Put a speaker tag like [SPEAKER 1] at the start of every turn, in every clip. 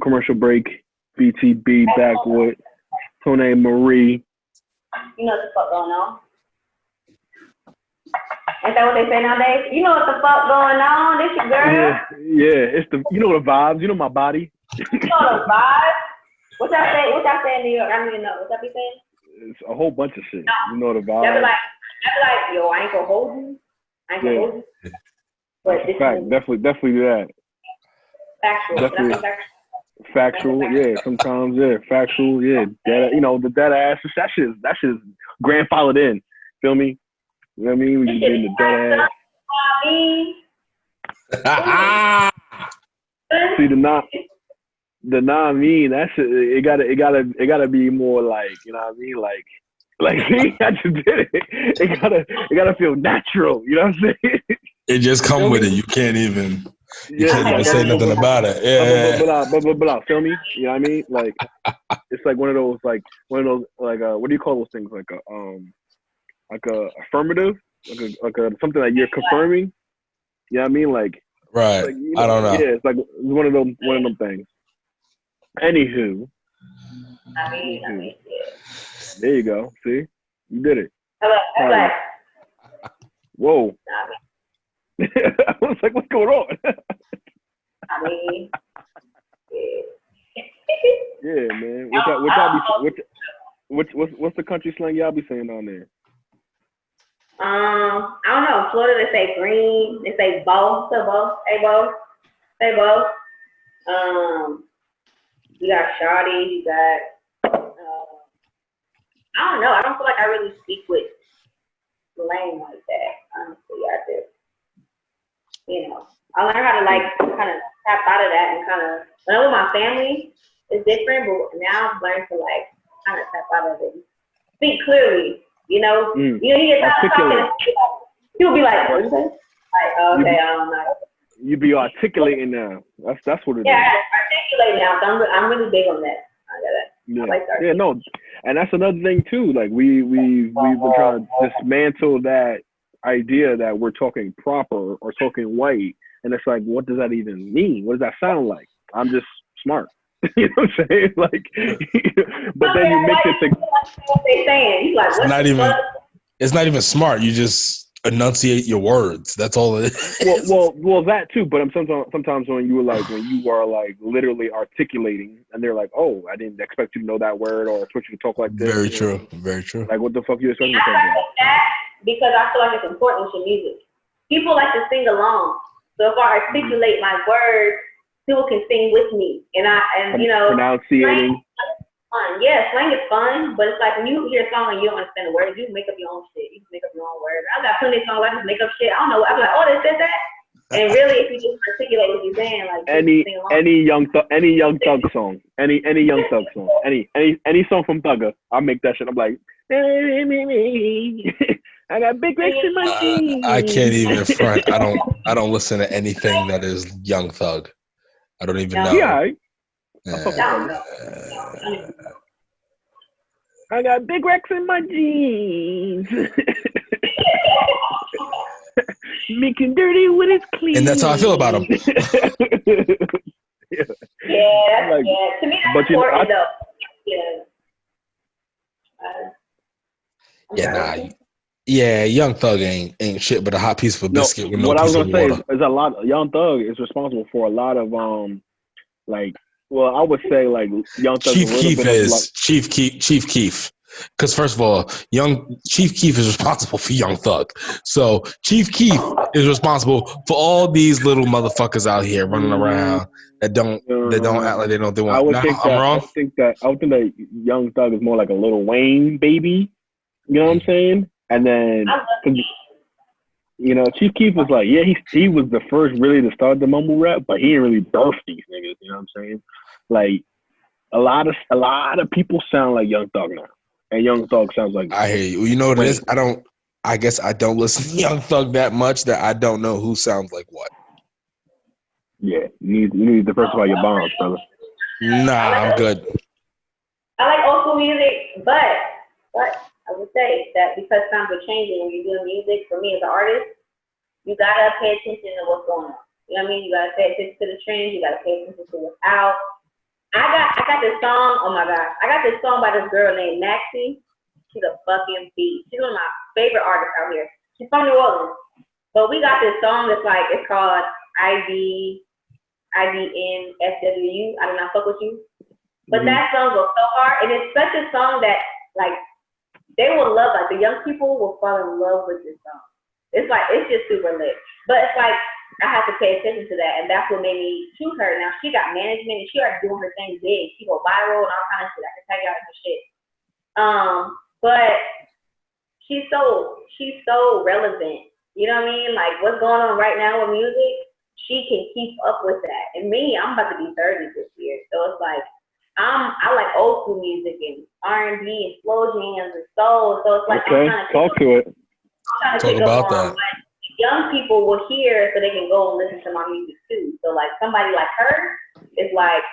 [SPEAKER 1] commercial break. BTB back with Tonay Marie.
[SPEAKER 2] You know what the fuck going on? Ain't that what they say nowadays? You know what the fuck going on? This your girl?
[SPEAKER 1] Yeah. It's the the vibes. You know my body.
[SPEAKER 2] You know the vibes? What y'all say in New York? I don't even know. What y'all be saying?
[SPEAKER 1] It's a whole bunch of shit.
[SPEAKER 2] No.
[SPEAKER 1] You know the vibes.
[SPEAKER 2] Y'all be like, yo, I ain't gonna hold you. But this
[SPEAKER 1] fact, definitely do that.
[SPEAKER 2] Factual.
[SPEAKER 1] Definitely. Factual, yeah. Sometimes, yeah. Factual, yeah. The dead ass. That shit is grandfathered in. Feel me? You know what I mean? We just getting the dead ass. See the mean. That shit. It gotta be more like, you know what I mean? Like see, I just did it. It gotta feel natural. You know what I'm saying?
[SPEAKER 3] It just come with it. You can't even say nothing about it. Yeah.
[SPEAKER 1] Blah. Feel me? You know what I mean? Like it's like one of those what do you call those things? Like a affirmative, like a something that you're confirming. You know what I mean? Like
[SPEAKER 3] right. I don't know.
[SPEAKER 1] Yeah, it's like one of them things. Anywho.
[SPEAKER 2] I mean,
[SPEAKER 1] there you go. See, you did it.
[SPEAKER 2] Hello.
[SPEAKER 1] Whoa. I was like, what's going on?
[SPEAKER 2] I mean,
[SPEAKER 1] yeah, man. What's the country slang y'all be saying down there?
[SPEAKER 2] I don't know. In Florida, they say green. They say both. Say both. You got shawty. You got. I don't know. I don't feel like I really speak with slang like that. Honestly, I just. I learned how to kind of tap out of that and kind of, when I'm with my family, it's different, but now I've learned to kind of tap out of it. Speak clearly, you get talking, people be like, what is it? Like, okay, I don't know.
[SPEAKER 1] You be articulating now. That's what it is.
[SPEAKER 2] Yeah, articulating now. So I'm really big on that.
[SPEAKER 1] Yeah.
[SPEAKER 2] I like that.
[SPEAKER 1] Yeah, no. And that's another thing too. Like we've been trying to dismantle that idea that we're talking proper or talking white, and it's like, what does that even mean? What does that sound like? I'm just smart. You know what I'm saying? Like, but then you mix it together.
[SPEAKER 2] What they saying? Like,
[SPEAKER 3] it's not even smart. You just enunciate your words. That's all it is.
[SPEAKER 1] Well, that too. But I'm sometimes when you are literally articulating, and they're like, oh, I didn't expect you to know that word or expect you to talk like this.
[SPEAKER 3] Very true. Very true.
[SPEAKER 1] Like, what the fuck you expecting me to talk about?
[SPEAKER 2] Because I feel like it's important with your music. People like to sing along. So if I articulate my words, people can sing with me. And
[SPEAKER 1] pronunciating.
[SPEAKER 2] Fun. Yeah, slang is fun, but it's like when you hear a song and you don't understand the words, you can make up your own shit. You can make up your own words. I got plenty of songs I just make up shit. I don't know. I'm like, oh, they said that. And really, if you just articulate what you're saying, like
[SPEAKER 1] any young thug song, any young thug song, any song from Thugger, I'll make that shit. I'm like, I got big racks in my jeans.
[SPEAKER 3] I can't even front. I don't listen to anything that is Young Thug. I don't even know.
[SPEAKER 1] Yeah. I got big racks in my jeans. Making dirty when it's clean.
[SPEAKER 3] And that's how I feel about him.
[SPEAKER 2] Yeah, to me that's important though.
[SPEAKER 3] Yeah. Young Thug ain't shit but a hot piece of a biscuit with no piece of water. What I was gonna say
[SPEAKER 1] is a lot. Young Thug is responsible for a lot of I would say Young Thug.
[SPEAKER 3] Chief Keef. Because first of all, Chief Keef is responsible for Young Thug. So Chief Keef is responsible for all these little motherfuckers out here running around that don't act like they know what they want. I'm wrong.
[SPEAKER 1] I would think that Young Thug is more like a Lil Wayne baby. You know what I'm saying? And then, Chief Keef was like, yeah, he was the first really to start the mumble rap, but he didn't really birth these niggas. You know what I'm saying? Like a lot of people sound like Young Thug now. And Young Thug sounds like
[SPEAKER 3] I hear you. You know what it is? I guess I don't listen to Young Thug that much that I don't know who sounds like what.
[SPEAKER 1] Yeah, you need to diversify your bombs, brother.
[SPEAKER 3] Nah, I'm good.
[SPEAKER 2] I like old school music, but I would say that because times are changing when you're doing music, for me as an artist, you gotta pay attention to what's going on. You know what I mean? You gotta pay attention to the trends. You gotta pay attention to what's out. I got this song. Oh my gosh, I got this song by this girl named Maxie. She's a fucking beat. She's one of my favorite artists out here. She's from New Orleans, but we got this song that's like it's called IDNSWU. I do not fuck with you. But that song goes so hard, and it's such a song that like they will love. Like the young people will fall in love with this song. It's like it's just super lit. But it's like I have to pay attention to that, and that's what made me choose her. Now she got management, and she already doing her thing big. She go viral and all kind of shit. I can tell y'all her shit. But she's so relevant. You know what I mean? Like what's going on right now with music, she can keep up with that. And me, I'm about to be 30 this year, so it's like I like old school music and R&B and slow jams and soul. So it's like
[SPEAKER 1] okay, talk to it.
[SPEAKER 3] Talk about that.
[SPEAKER 2] Young people will hear so they can go and listen to my music too. So like somebody like her is like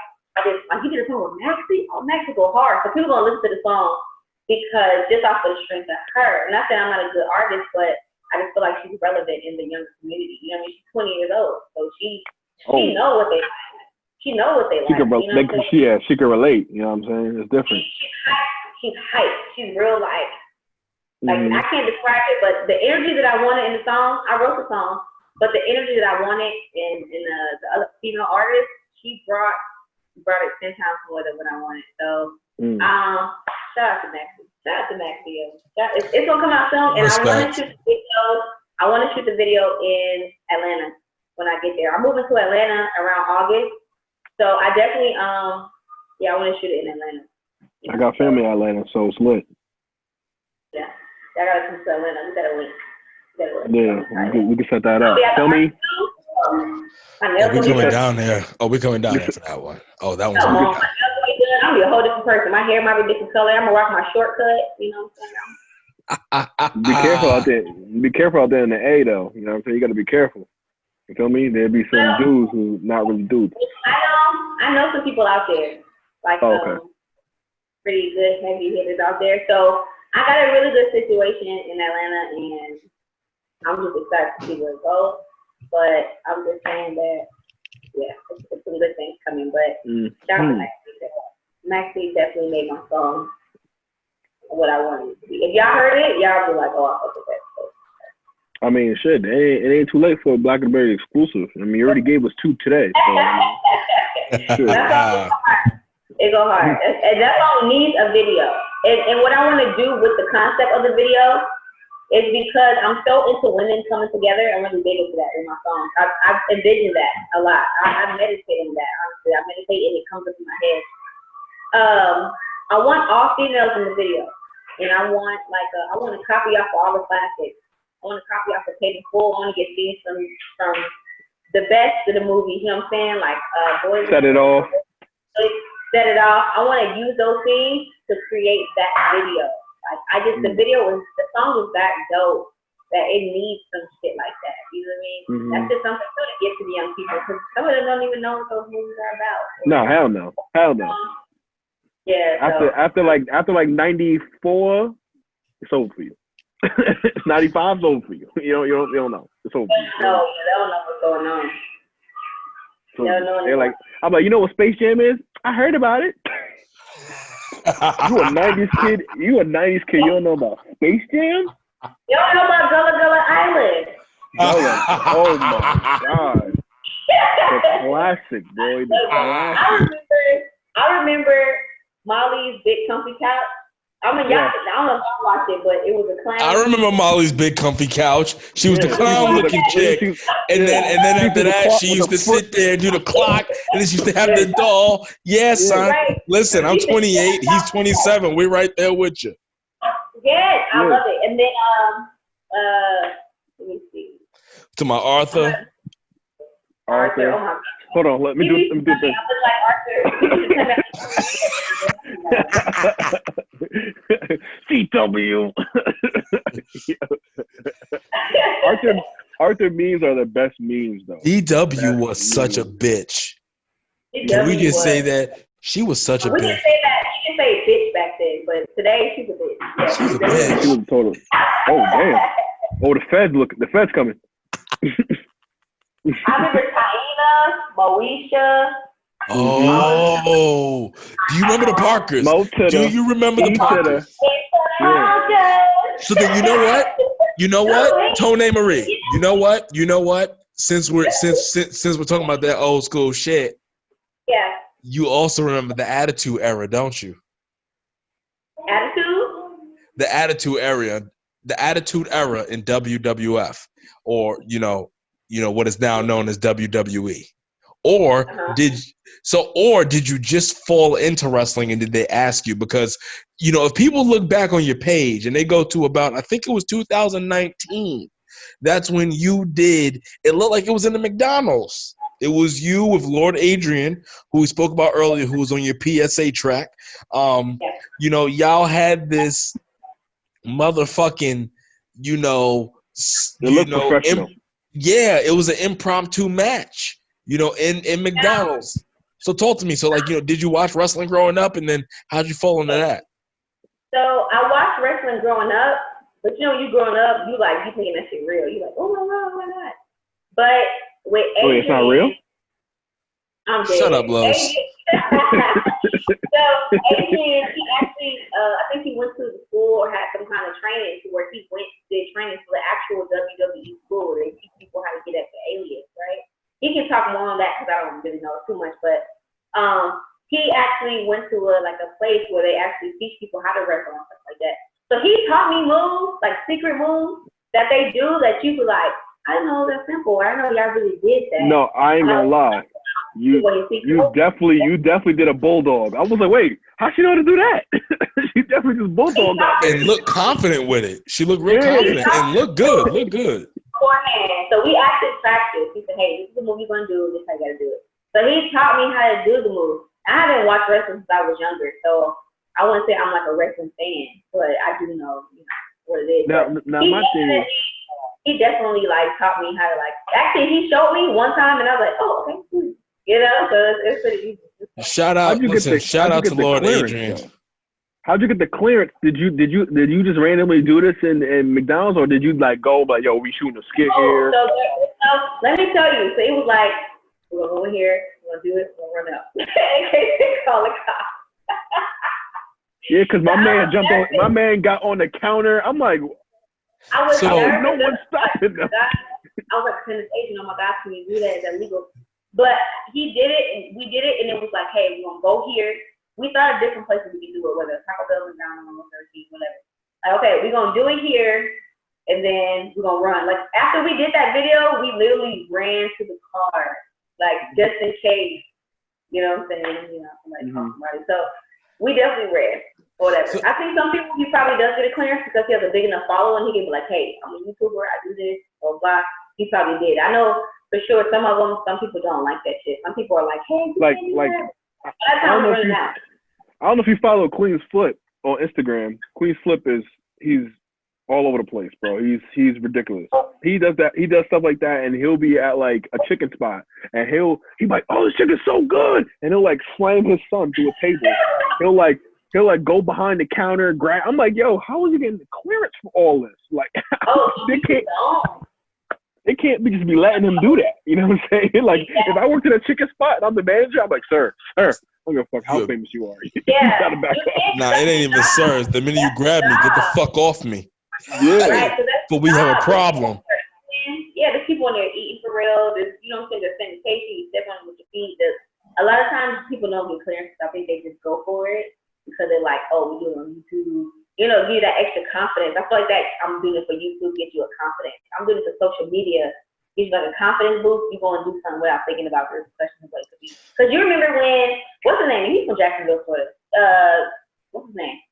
[SPEAKER 2] you did a song with Maxie? Oh, Maxie go hard. So people gonna listen to the song because just off of the strength of her. Not that I'm not a good artist, but I just feel like she's relevant in the younger community. You know what I mean? She's 20 years old. So she know what they like. She know what they like.
[SPEAKER 1] She can relate, you know what I'm saying? It's different.
[SPEAKER 2] She's hype. She's real like I can't describe it, but the energy that I wanted in the song, I wrote the song, but the energy that I wanted in the other female artist, she brought it 10 times more than what I wanted. So shout out to Maxie. It's gonna come out soon, and I want to shoot the video in Atlanta when I get there. I'm moving to Atlanta around August, so I definitely I want to shoot it in Atlanta.
[SPEAKER 1] I got family in Atlanta, so it's lit.
[SPEAKER 2] Yeah. I gotta come to Atlanta. We gotta link.
[SPEAKER 1] Yeah, we can set that up. Tell me.
[SPEAKER 3] We're coming down there. Oh, we're coming down there for that one. Oh, that one's
[SPEAKER 2] I'm gonna be a whole different person. My hair might be different color. I'm gonna rock my shortcut. You know what I'm saying?
[SPEAKER 1] Be careful out there. Be careful out there in the A though. You know what I'm saying? You gotta be careful. You feel me? There'll be some dudes who not really dudes.
[SPEAKER 2] I know some people out there. Like pretty good heavy hitters out there. So I got a really good situation in Atlanta, and I'm just excited to see where it goes. But I'm just saying that, it's some good things coming. But shout out to Maxie. Maxie definitely made my song what I wanted it to be. If y'all heard it, y'all be like, oh, I fuck with that.
[SPEAKER 1] I mean, shit, it ain't too late for a Black and Berry exclusive. I mean, you already gave us 2 today. So,
[SPEAKER 2] it go hard. And that song needs a video. And what I want to do with the concept of the video is because I'm so into women coming together. I'm really big into that in my songs. I've envisioned that a lot. I meditate on that, honestly. I meditate and it comes up in my head. I want all females in the video. And I want I want to copy off all the classics. I want to copy off the Paid in Full. I want to get scenes from the best of the movie. You know what I'm saying? Like Boys.
[SPEAKER 1] Set it off.
[SPEAKER 2] Set it off. I want to use those scenes to create that video. Like the song was that dope that it needs some shit like that. You know what I mean? That's just something to give to the young people because some of them don't even know what those movies are about.
[SPEAKER 1] No, hell no.
[SPEAKER 2] Yeah.
[SPEAKER 1] After 94, it's over for you. 95 is over for you. You don't know. It's over for you.
[SPEAKER 2] No, they don't know what's going on.
[SPEAKER 1] So they're like, I'm like, you know what Space Jam is? I heard about it. You a 90s kid. You don't know about Space Jam?
[SPEAKER 2] You don't know about Gullah Island.
[SPEAKER 1] Oh my God. The classic, boy. The classic.
[SPEAKER 2] I remember Molly's Big Comfy Couch. I don't know if y'all watched it, but it was a clown.
[SPEAKER 3] I remember Molly's Big Comfy Couch. She was the clown-looking chick, and then after that, she used to sit there and do the clock, and then she used to have the doll. Yeah, son. Right. Listen, I'm 28. He's 27. We're right there with you.
[SPEAKER 2] Yes, I love it. And then let me see.
[SPEAKER 3] To my Arthur.
[SPEAKER 2] Arthur. Oh my God.
[SPEAKER 1] Hold on, let me do this. CW. Arthur memes are the best memes though.
[SPEAKER 3] CW was such a bitch. Can we just say that she was such a bitch?
[SPEAKER 2] We can say bitch back then, but today she's a bitch. Yeah,
[SPEAKER 3] she's a bitch.
[SPEAKER 1] She was total. Oh damn. Oh, the feds coming.
[SPEAKER 2] I remember Taina, Moesha,
[SPEAKER 3] Oh, do you remember the Parkers? Do you remember the Parkers?
[SPEAKER 2] Yeah.
[SPEAKER 3] So then you know what? You know what? Tonay Marie. You know what? You know what? Since we're talking about that old school shit,
[SPEAKER 2] yeah.
[SPEAKER 3] You also remember the Attitude Era, don't you?
[SPEAKER 2] Attitude?
[SPEAKER 3] The Attitude Era in WWF, or you know what is now known as WWE. Or did you just fall into wrestling and did they ask you? Because, if people look back on your page and they go to about, I think it was 2019, that's when you did, it looked like it was in the McDonald's. It was you with Lord Adrian, who we spoke about earlier, who was on your PSA track. Y'all had this motherfucking,
[SPEAKER 1] it looked professional.
[SPEAKER 3] it was an impromptu match, in McDonald's. So talk to me. So, did you watch wrestling growing up, and then how'd you fall into that?
[SPEAKER 2] So I watched wrestling growing up, but you growing up, you taking that shit real. You like, oh my God, why not? But with Adrian,
[SPEAKER 1] wait, it's not real?
[SPEAKER 2] I'm dead.
[SPEAKER 3] Shut up, Lowe's.
[SPEAKER 2] So Adrian, he actually, I think he went to the school or had some kind of training to where he did training for the actual WWE school where they teach people how to get at the alias, right? He can talk more on that because I don't really know too much, but he actually went to a place where they actually teach people how to wrestle and stuff like that. So he taught me moves, secret moves that they do that you be like, I know that's simple. I know y'all really did that.
[SPEAKER 1] No, I ain't gonna lie. You definitely did a bulldog. I was like, wait, how she know how to do that? She definitely just bulldog that.
[SPEAKER 3] And looked confident with it. She looked real confident and looked good. Beforehand.
[SPEAKER 2] So we actually practiced. He said, hey, this is the move you're gonna do. This is how you gotta do it. So he taught me how to do the move. I haven't watched wrestling since I was younger, so I wouldn't say I'm a wrestling fan, but I do know, what it is.
[SPEAKER 1] Now my thing is,
[SPEAKER 2] he definitely taught me how to actually he showed me one time and I was like, oh, okay, cool. So it's pretty easy.
[SPEAKER 3] Shout out to Lord Adrian.
[SPEAKER 1] How'd you get the clearance? Did you just randomly do this in McDonald's, or did you go yo, we shooting a skit here?
[SPEAKER 2] So let me tell you. So it was we're gonna go in here, we're gonna do it, we're gonna run out. In case they call the cops.
[SPEAKER 1] Yeah, because my man got on the counter. I'm like,
[SPEAKER 2] I was
[SPEAKER 1] no one stopping them.
[SPEAKER 2] I was like, Tennis agent, oh my God, can you do that? Is that legal? But he did it, and we did it, and it was like, hey, we're gonna go here. We thought of different places we could do it, whether it's Taco Bell, McDonald's, 13, whatever. Okay, we're gonna do it here, and then we're gonna run. After we did that video, we literally ran to the car, just in case, you know what I'm saying? Somebody talking about it. So we definitely ran. Whatever. I think some people, he probably does get a clearance because he has a big enough following. He can be like, hey, I'm a YouTuber, I do this, or blah. He probably did. I know for sure some people don't like that shit. Some people are like, hey,
[SPEAKER 1] I don't know if you follow Queen's Flip on Instagram. Queen's Flip he's all over the place, bro. He's ridiculous. He does stuff like that, and he'll be at a chicken spot, and he'll like, oh, this chicken's so good, and he'll slam his son through a table. He'll go behind the counter, grab. I'm like, yo, how is he getting the clearance for all this? They can't just be letting him do that. You know what I'm saying? If I worked at a chicken spot and I'm the manager, I'm like, sir, I don't give a fuck how famous you are. You gotta back up.
[SPEAKER 3] Nah, it ain't even sir. The minute you grab me, get the fuck off me.
[SPEAKER 1] Yeah.
[SPEAKER 2] Right,
[SPEAKER 3] but we have a problem.
[SPEAKER 2] Yeah, there's people in there eating for real. There's, there's sanitation. You step on it with your feet. A lot of times people don't get clearance. I think they just go for it because they're like, oh, we're doing it on YouTube. Give you that extra confidence. I feel like that I'm doing it for YouTube, get you a confidence. I'm doing it for social media, gives you a confidence boost. You go and do something without thinking about the questions what it could be. Because you remember when, what's his name? He's from Jacksonville, Florida. What's his name?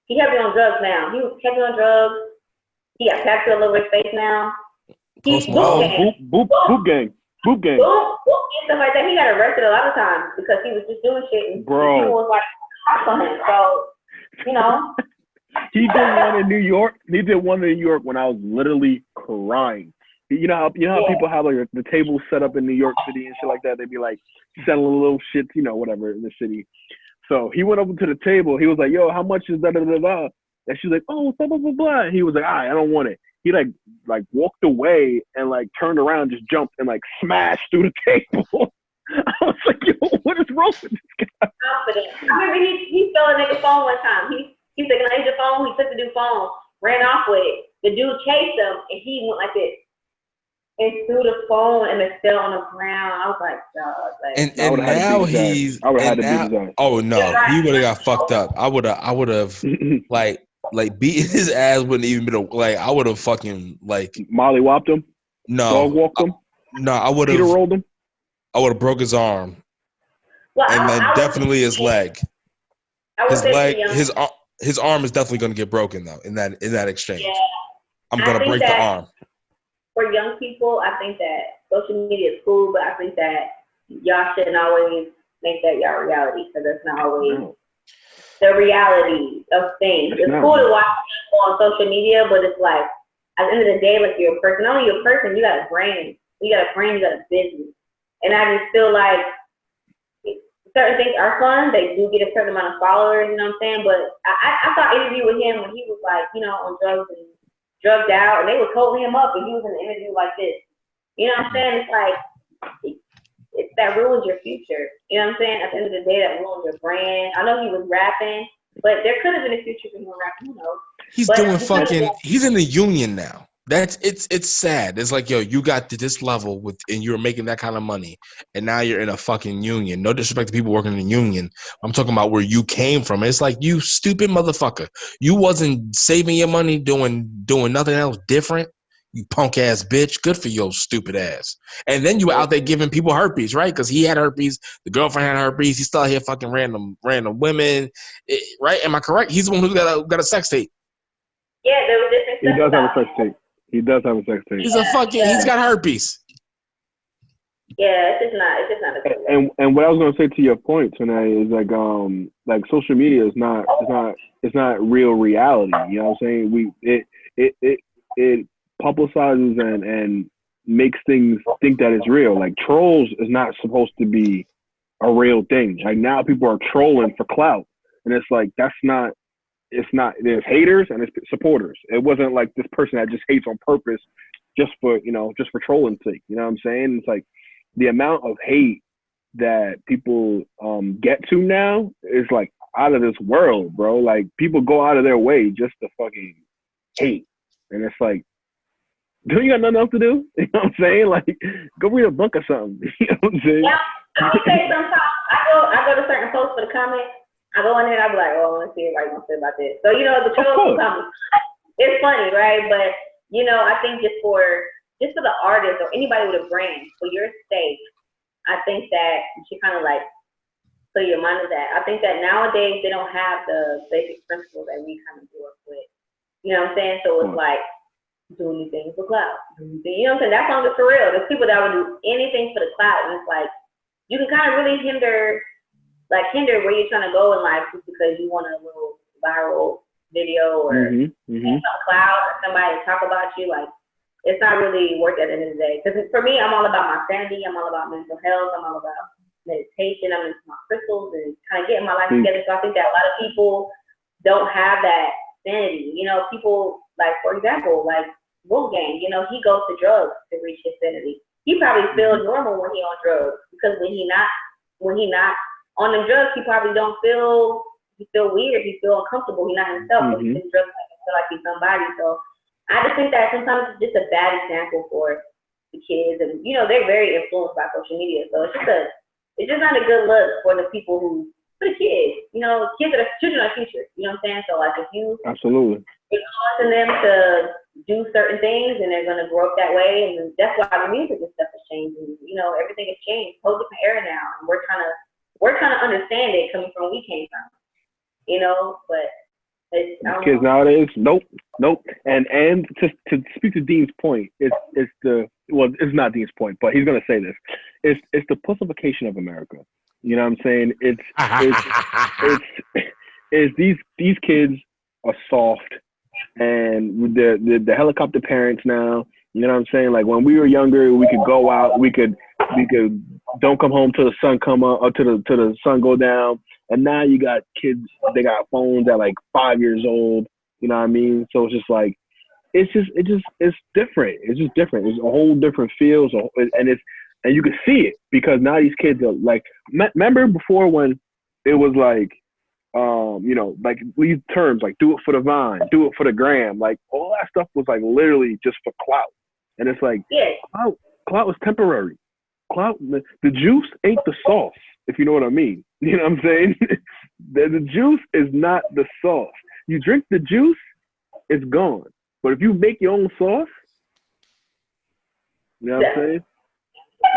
[SPEAKER 2] He heavy on drugs now. He was heavy on drugs. He got tattooed all over his face now. He's
[SPEAKER 1] Boop gang. Boop gang.
[SPEAKER 2] Boop and stuff like that. He got arrested a lot of times because he was just doing shit and people was hot on him. So,
[SPEAKER 1] He did one in New York. He did one in New York when I was literally crying. You know how people have the tables set up in New York City and shit like that. They'd be selling little shit, whatever in the city. So he went over to the table. He was like, "Yo, how much is that?" And she was like, "Oh, blah blah blah blah." And he was like, "All right, I don't want it." He walked away and turned around, just jumped and smashed through the table. I was like, yo, what is wrong with this guy?
[SPEAKER 2] Confident. I remember he stole a nigga's phone one time. He said, "Can I use your phone?" He took the dude's phone, ran off with it. The dude chased him, and he went like this and threw the phone, and it fell on the ground. I was like, dog. Like,
[SPEAKER 3] and now he's
[SPEAKER 1] I would have had to beat his ass.
[SPEAKER 3] Oh no, he would have got fucked up. I would have like beating his ass wouldn't even been like I would have fucking like
[SPEAKER 1] Molly whopped him.
[SPEAKER 3] No,
[SPEAKER 1] dog walked him.
[SPEAKER 3] No, I would have
[SPEAKER 1] Peter rolled him.
[SPEAKER 3] I would have broke his arm,
[SPEAKER 2] well,
[SPEAKER 3] and then definitely his leg. His arm is definitely going to get broken though in that exchange. Yeah, I'm going to break the arm.
[SPEAKER 2] For young people, I think that social media is cool, but I think that y'all shouldn't always make that y'all reality because that's not always the reality of things. It's cool to watch people on social media, but it's like at the end of the day, like you're a person. Not only you're a person, you got a brand. You got a brand, you got a business. And I just feel like certain things are fun. They do get a certain amount of followers, you know what I'm saying? But I saw an interview with him when he was like, you know, on drugs and drugged out, and they were holding him up, and he was in an interview like this. You know what I'm saying? It's like, that ruins your future. You know what I'm saying? At the end of the day, that ruins your brand. I know he was rapping, but there could have been a future for him rapping, who knows?
[SPEAKER 3] He's in the union now. It's sad. It's like, yo, you got to this level and you're making that kind of money, and now you're in a fucking union. No disrespect to people working in the union. I'm talking about where you came from. It's like, you stupid motherfucker. You wasn't saving your money doing nothing else different. You punk ass bitch. Good for your stupid ass. And then you were out there giving people herpes, right? Because he had herpes. The girlfriend had herpes. He's still out here fucking random women, right? Am I correct? He's the one who got a sex tape.
[SPEAKER 2] Yeah, there was different stuff.
[SPEAKER 1] He does have a sex tape. He does have a sex tape.
[SPEAKER 3] He's got herpes.
[SPEAKER 2] Yeah, it's just not a good
[SPEAKER 1] and what I was gonna say to your point, Tonay, is like social media is not real reality. You know what I'm saying? It publicizes and makes things think that it's real. Like trolls is not supposed to be a real thing. Like now people are trolling for clout, and it's like that's not. It's not. There's haters and there's supporters. It wasn't like this person that just hates on purpose, just for trolling sake. You know what I'm saying? It's like the amount of hate that people get to now is like out of this world, bro. Like people go out of their way just to fucking hate, and it's like, don't you got nothing else to do? You know what I'm saying? Like, go read a book or something. You know what I'm saying?
[SPEAKER 2] Yeah, I would say sometimes I go to certain posts for the comments. I go in there and I be like, oh, I want to see everybody gonna say about this. So, you know, the trolls come. It's funny, right? But, you know, I think just for the artist or anybody with a brand, for your sake, I think that you should kind of like put your mind to that. I think that nowadays they don't have the basic principles that we kind of grew up with. You know what I'm saying? So it's like, do anything for clout. You know what I'm saying? That song is for real. There's people that would do anything for the clout, and it's like, you can kind of really hinder where you're trying to go in life just because you want a little viral video or some cloud or somebody to talk about you. Like, it's not really worth it at the end of the day. Because for me, I'm all about my sanity. I'm all about mental health. I'm all about meditation. I'm into my crystals and kind of getting my life together. So I think that a lot of people don't have that sanity. You know, people, like, for example, like Wolfgang, you know, he goes to drugs to reach his sanity. He probably feels normal when he on drugs because when he not on the drugs, he probably don't feel, he feel weird, he feel uncomfortable, he's not himself, but he's in drugs, he feel like he's somebody. So I just think that sometimes it's just a bad example for the kids, and you know, they're very influenced by social media, so it's just not a good look for the people for the kids, you know, children are future, you know what I'm saying? So like if you
[SPEAKER 1] absolutely
[SPEAKER 2] you're causing them to do certain things and they're gonna grow up that way, and that's why the music and stuff is changing, you know, everything has changed, whole different era now, and we're trying to understand it coming from where we came from, you know, but kids
[SPEAKER 1] nowadays, nope. And to speak to Dean's point, it's not Dean's point, but he's gonna say this. It's the pussification of America. You know what I'm saying? It's these kids are soft, and the helicopter parents now. You know what I'm saying? Like when we were younger, we could go out, we could don't come home till the sun come up or till the sun go down. And now you got kids, they got phones at like 5 years old. You know what I mean? So it's just like, it's different. It's just different. It's a whole different feel. So, and And you can see it because now these kids are like, remember before when it was like, like these terms like do it for the vine, do it for the gram, like all that stuff was like literally just for clout. And it's like, clout is temporary. Clout, the juice ain't the sauce, if you know what I mean. You know what I'm saying? the juice is not the sauce. You drink the juice, it's gone. But if you make your own sauce, you know what I'm saying?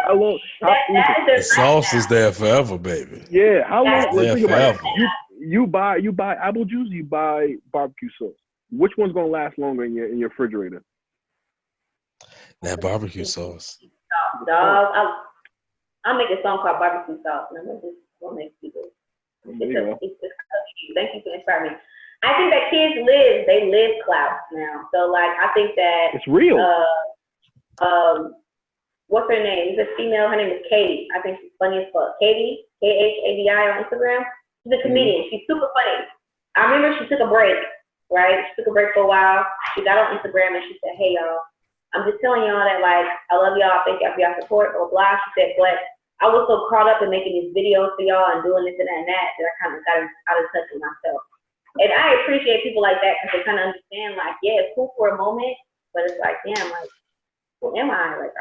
[SPEAKER 3] The sauce is there forever, baby.
[SPEAKER 1] Yeah, how long?
[SPEAKER 3] It's
[SPEAKER 1] Think
[SPEAKER 3] there
[SPEAKER 1] about it. You buy apple juice, you buy barbecue sauce. Which one's gonna last longer in your refrigerator?
[SPEAKER 3] That barbecue sauce.
[SPEAKER 2] Dog, I'll make a song called Barbecue Sauce, and I'm gonna make people. Thank you for inspiring me. I think that kids live clout now. So like, I think that
[SPEAKER 1] it's real.
[SPEAKER 2] What's her name? It's a female. Her name is Katie. I think she's funny as fuck. Katie, Khadi on Instagram. She's a comedian. She's super funny. I remember she took a break, right? She took a break for a while. She got on Instagram and she said, "Hey y'all, I'm just telling y'all that like I love y'all. Thank y'all for y'all support." Blah blah. She said, "But I was so caught up in making these videos for y'all and doing this and that that I kind of got out of touch with myself." And I appreciate people like that because they kind of understand like, yeah, it's cool for a moment, but it's like, damn, like, who am I? Like,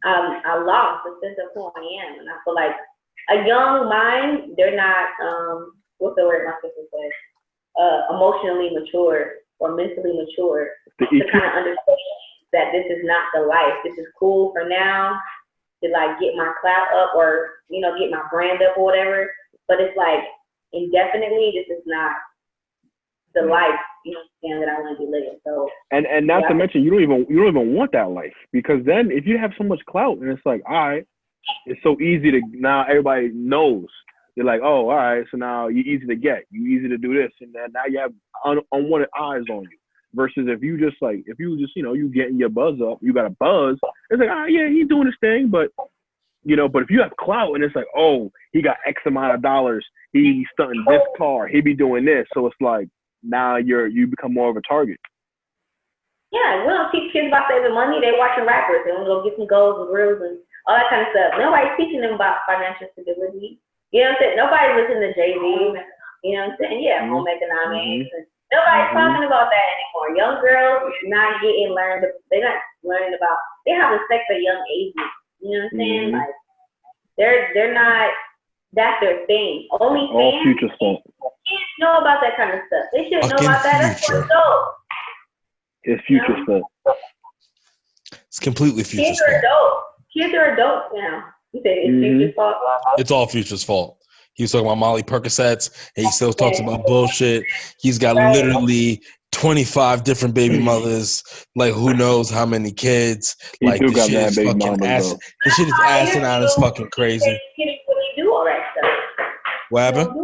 [SPEAKER 2] I lost the sense of who I am, and I feel like a young mind, they're not what's the word my sister says, emotionally mature or mentally mature to kind of understand that this is not the life. This is cool for now to like get my clout up or get my brand up or whatever, but it's like indefinitely this is not the life that I want to be living. So
[SPEAKER 1] and not to mention you don't even want that life, because then if you have so much clout and it's like, all right, it's so easy to now everybody knows. You're like, oh, all right, so now you're easy to get, you easy to do this, and then now you have unwanted eyes on you. Versus if you just you getting your buzz up, you got a buzz. It's like, oh yeah, he's doing his thing, but if you have clout and it's like, oh, he got X amount of dollars, he's stunting this car, he be doing this, so it's like now you become more of a target.
[SPEAKER 2] Yeah, we don't teach kids about saving money. They watching rappers. They want to go get some goals and reels and all that kind of stuff. Nobody's teaching them about financial stability. You know what I'm saying? Nobody's listening to Jay-Z. You know what I'm saying? Yeah, home economics. And nobody's talking about that anymore. Young girls not they're not learning about, they have the sex at young ages. You know what I'm saying? Like they're not, that's their thing. Only
[SPEAKER 1] all future stuff.
[SPEAKER 2] Kids know about that kind of stuff. They should know about that. That's for adults.
[SPEAKER 1] It's future stuff.
[SPEAKER 3] It's completely future
[SPEAKER 2] Kids
[SPEAKER 3] stuff.
[SPEAKER 2] are adults. Kids are adults now. You said it's Future's fault?
[SPEAKER 3] It's all Future's fault. He was talking about Molly Percocets, and he still talks about bullshit. He's got literally 25 different baby mothers, like who knows how many kids.
[SPEAKER 1] He
[SPEAKER 3] like
[SPEAKER 1] this shit is fucking
[SPEAKER 3] this shit is asinine. It's fucking crazy.
[SPEAKER 2] He do all that stuff.
[SPEAKER 3] What happened?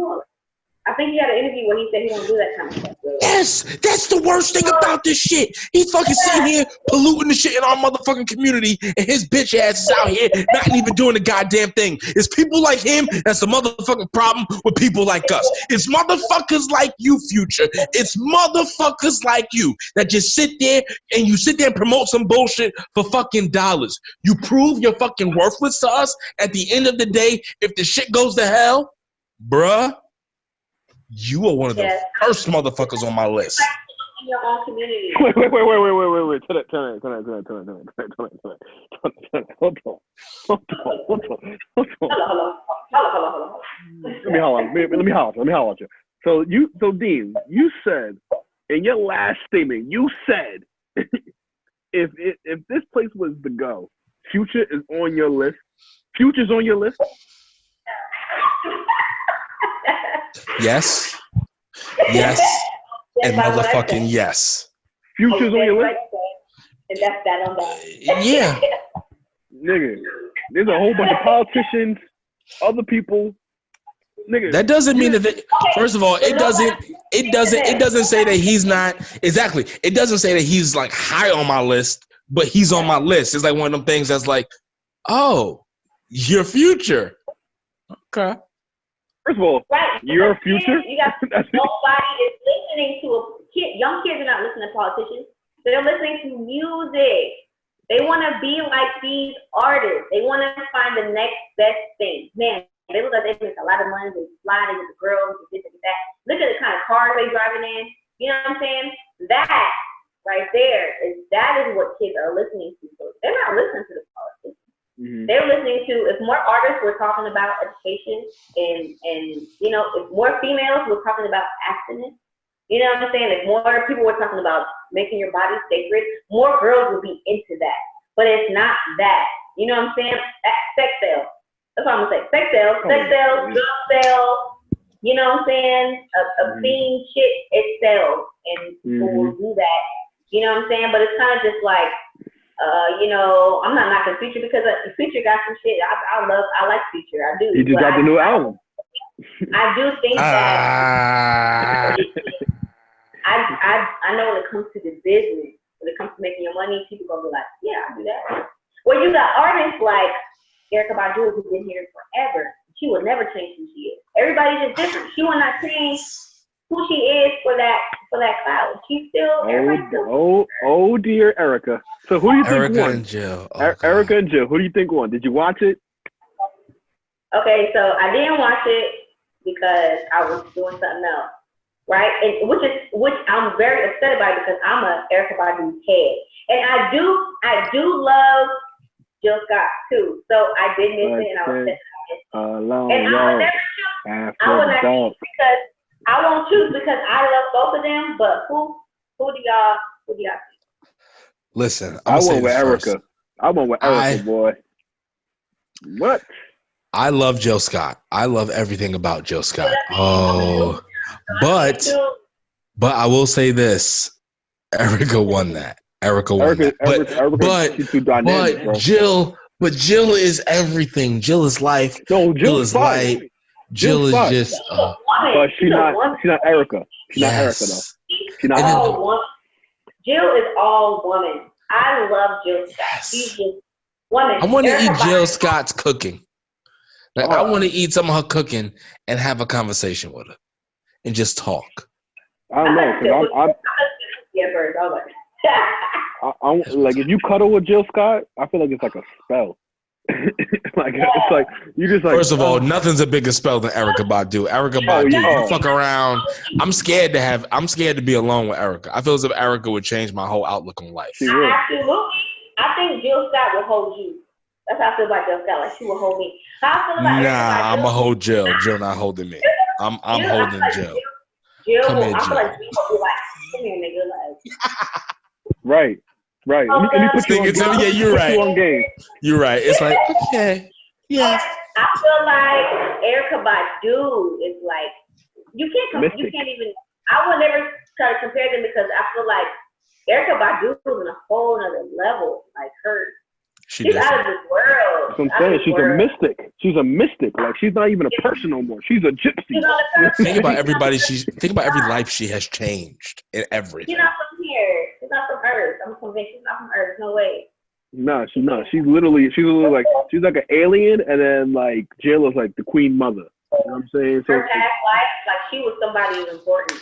[SPEAKER 2] I think he had an interview where he said he don't do that kind of stuff.
[SPEAKER 3] Yes, that's the worst thing about this shit. He's fucking sitting here polluting the shit in our motherfucking community, and his bitch ass is out here not even doing the goddamn thing. It's people like him that's the motherfucking problem with people like us. It's motherfuckers like you, Future. It's motherfuckers like you that just sit there and promote some bullshit for fucking dollars. You prove you're fucking worthless to us. At the end of the day, if the shit goes to hell, bruh, you are one of the first motherfuckers on my list.
[SPEAKER 2] In your own community.
[SPEAKER 1] Wait. Turn it. Hold on.
[SPEAKER 2] Hello.
[SPEAKER 1] Let me holler at you. So Dean, you said in your last statement, you said if this place was to go, Future is on your list. Future's on your list.
[SPEAKER 3] Yes, and motherfucking yes.
[SPEAKER 1] Future's on your list?
[SPEAKER 2] And that's that on that.
[SPEAKER 3] Yeah.
[SPEAKER 1] Nigga, there's a whole bunch of politicians, other people. Nigga.
[SPEAKER 3] That doesn't mean that first of all, it doesn't say that he's not exactly. It doesn't say that he's like high on my list, but he's on my list. It's like one of them things that's like, oh, your Future. Okay.
[SPEAKER 1] First of all, your Future.
[SPEAKER 2] You got nobody is listening to a kid. Young kids are not listening to politicians. They're listening to music. They want to be like these artists. They want to find the next best thing. Man, they look like they make a lot of money. They fly, they get the girls, they this and that. Look at the kind of cars they driving in. You know what I'm saying? That right there that is what kids are listening to. So they're not listening to the politics. Mm-hmm. They're listening to, if more artists were talking about education and you know, if more females were talking about abstinence, you know what I'm saying? If more people were talking about making your body sacred, more girls would be into that. But it's not that. You know what I'm saying? Sex sales. That's what I'm going to say. Sex sales, drug sales, you know what I'm saying? Obscene shit, it sells. And people will do that. You know what I'm saying? But it's kind of just like, you know, I'm not knocking Future because Future got some shit. I like Future. I do.
[SPEAKER 1] He just got the new album.
[SPEAKER 2] I do think that I know when it comes to the business, when it comes to making your money, people gonna be like, yeah, I'll do that. Well, you got artists like Erykah Badu who's been here forever. She will never change who she is. Everybody's just different. She will not change who she is for that cloud. She's still
[SPEAKER 1] oh dear Erykah. So who do you think won?
[SPEAKER 3] And Jill.
[SPEAKER 1] Erykah and Jill. Who do you think won? Did you watch it?
[SPEAKER 2] Okay, so I didn't watch it because I was doing something else, right? And which I'm very upset about because I'm a Erykah Badu head, and I do love Jill Scott too. So I did miss it, and I was upset. And I would never choose because I won't choose because I love both of them. But who do y'all think?
[SPEAKER 3] Listen,
[SPEAKER 1] I went with Erykah. I went with Erykah, boy. What?
[SPEAKER 3] I love Jill Scott. I love everything about Jill Scott. Oh, but I will say this: Erykah won that. Erykah won that. But Jill is everything. Jill is life.
[SPEAKER 1] No,
[SPEAKER 3] Jill is light. Jill is just.
[SPEAKER 1] But she's not Erykah. She's not Erykah though. She's not
[SPEAKER 2] Erykah. Jill is all woman. I love Jill Scott. Yes. She's just woman.
[SPEAKER 3] I want to eat Jill Scott's cooking. Like I want to eat some of her cooking and have a conversation with her and just talk.
[SPEAKER 1] I don't know because I'm like if you cuddle with Jill Scott, I feel like it's like a spell. Like it's like you just like.
[SPEAKER 3] First of all, nothing's a bigger spell than Erykah Badu. Erykah Badu, you fuck around. I'm scared to be alone with Erykah. I feel as if Erykah would change my whole outlook on life.
[SPEAKER 2] Absolutely. I think Jill Scott will hold you. That's how I feel about Jill Scott. Like she will hold me. How I feel about
[SPEAKER 3] I'm gonna hold Jill. Jill not holding me. I'm holding Jill.
[SPEAKER 2] Come here, Jill. I feel like Jill will be like, come here, nigga.
[SPEAKER 1] Like. Right. Let me put you on game.
[SPEAKER 3] Yeah, you're right. You're right. It's like, okay. Yeah.
[SPEAKER 2] I feel like Erykah Badu is like, you can't even, I would never try to compare them because I feel like Erykah Badu is on a whole other level. Like she's out of this world.
[SPEAKER 1] That's what I'm saying. She's a mystic. She's a mystic. Like she's not even a person no more. She's a gypsy.
[SPEAKER 3] Think about every life she has changed in everything.
[SPEAKER 2] She's not from here. She's not from Earth. I'm convinced she's not from Earth. No way.
[SPEAKER 1] No, she's not. She's literally like she's like an alien, and then like Jill is like the queen mother. You know what I'm saying? So
[SPEAKER 2] her past life, like she was somebody important.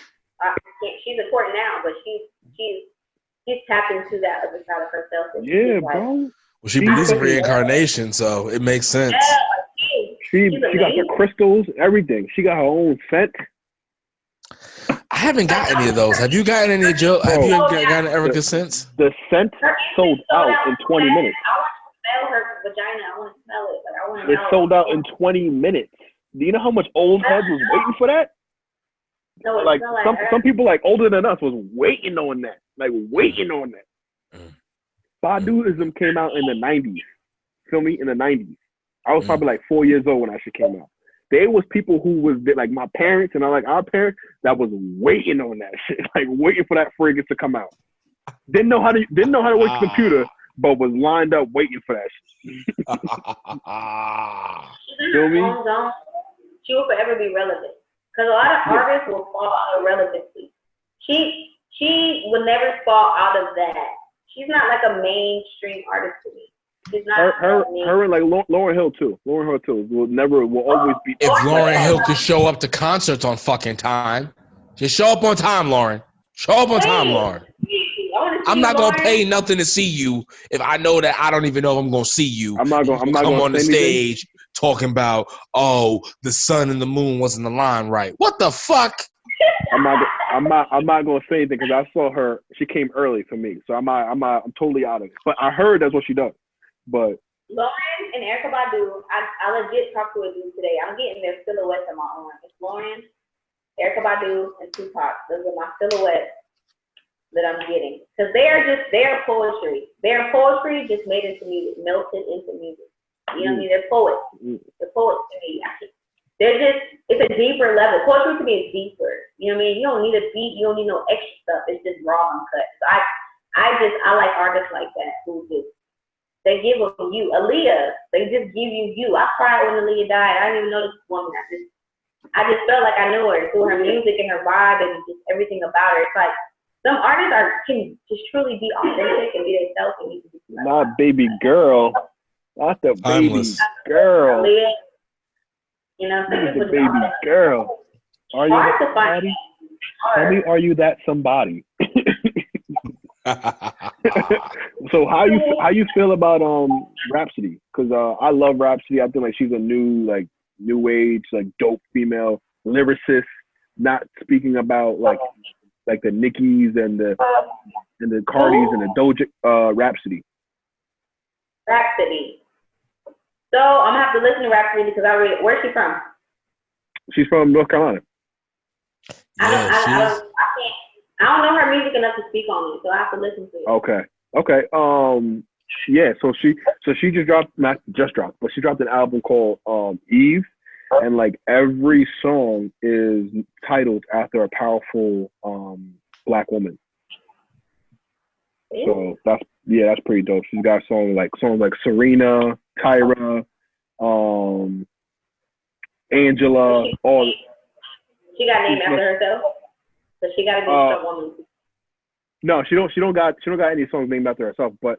[SPEAKER 2] She's important now, but she's tapped into that other side of herself.
[SPEAKER 1] Yeah, bro.
[SPEAKER 3] Well, she believes in reincarnation, so it makes sense.
[SPEAKER 1] She got the crystals, everything. She got her own scent.
[SPEAKER 3] I haven't got any of those. Have you gotten any, Jill? Have you gotten Erykah scents?
[SPEAKER 1] The scent sold out in 20 minutes.
[SPEAKER 2] I want to smell her vagina. I want to smell it. Like, I want to
[SPEAKER 1] it sold out in 20 minutes. Do you know how much old heads was waiting for that?
[SPEAKER 2] No,
[SPEAKER 1] like some people like older than us was waiting on that. Like waiting on that. Baduism came out in the 90s. Feel me? In the 90s. I was probably like 4 years old when that shit came out. There was people who was like my parents and our parents that was waiting on that shit, like waiting for that fragrance to come out. Didn't know how to work the computer, but was lined up waiting for that shit. Feel me?
[SPEAKER 2] She will forever be relevant because a lot of artists will fall out of relevancy. She will never fall out of that. She's not like a mainstream artist to me. She's not
[SPEAKER 1] her and like Lauryn Hill too. Lauryn Hill too will always be.
[SPEAKER 3] If Lauryn Hill could show up to concerts on fucking time, just show up on time, Lauren. Show up on time, Lauren. I'm not gonna pay nothing to see you if I know that I don't even know if I'm gonna see you.
[SPEAKER 1] I'm not gonna
[SPEAKER 3] come on the
[SPEAKER 1] say anything.
[SPEAKER 3] stage talking about, oh, the sun and the moon wasn't aligned right. What the fuck?
[SPEAKER 1] I'm not gonna say anything because I saw her. She came early for me, so I'm totally out of it. But I heard that's what she does. But
[SPEAKER 2] Lauren and Erykah Badu, I legit talked to a dude today. I'm getting their silhouettes on my arm. It's Lauren, Erykah Badu, and Tupac. Those are my silhouettes that I'm getting. Because they're poetry. Their poetry just made into music, melted into music. You know what I mean? They're poets. They're poets to me. It's a deeper level. Poetry to me is deeper. You know what I mean? You don't need a beat. You don't need no extra stuff. It's just raw and cut. So I like artists like that who just, they give them you. Aaliyah, they just give you. I cried when Aaliyah died. I didn't even know this woman. I just felt like I knew her through her music and her vibe and just everything about her. It's like some artists can just truly be authentic and be themselves and you can be
[SPEAKER 1] not baby girl. Not the baby girl.
[SPEAKER 2] Aaliyah, you know,
[SPEAKER 1] the baby girl. Are you
[SPEAKER 2] hard
[SPEAKER 1] that
[SPEAKER 2] to find.
[SPEAKER 1] somebody? Tell me, are you that somebody? So how you feel about Rhapsody? Because I love Rhapsody. I think like she's a new age dope female lyricist. Not speaking about like the Nickies and the Cardis and the Doja Rhapsody.
[SPEAKER 2] Rhapsody. So I'm gonna have to listen to Rhapsody because I read it. Where's she from?
[SPEAKER 1] She's from North Carolina.
[SPEAKER 2] I don't know her music enough to speak on it, so I have to listen to it.
[SPEAKER 1] Okay. Yeah. So she just dropped, but she dropped an album called Eve, and like every song is titled after a powerful Black woman. So that's pretty dope. She's got songs like Serena, Tyra, Angela, all.
[SPEAKER 2] She got named after herself, so she got to be a woman.
[SPEAKER 1] No, she don't got any songs named after herself, but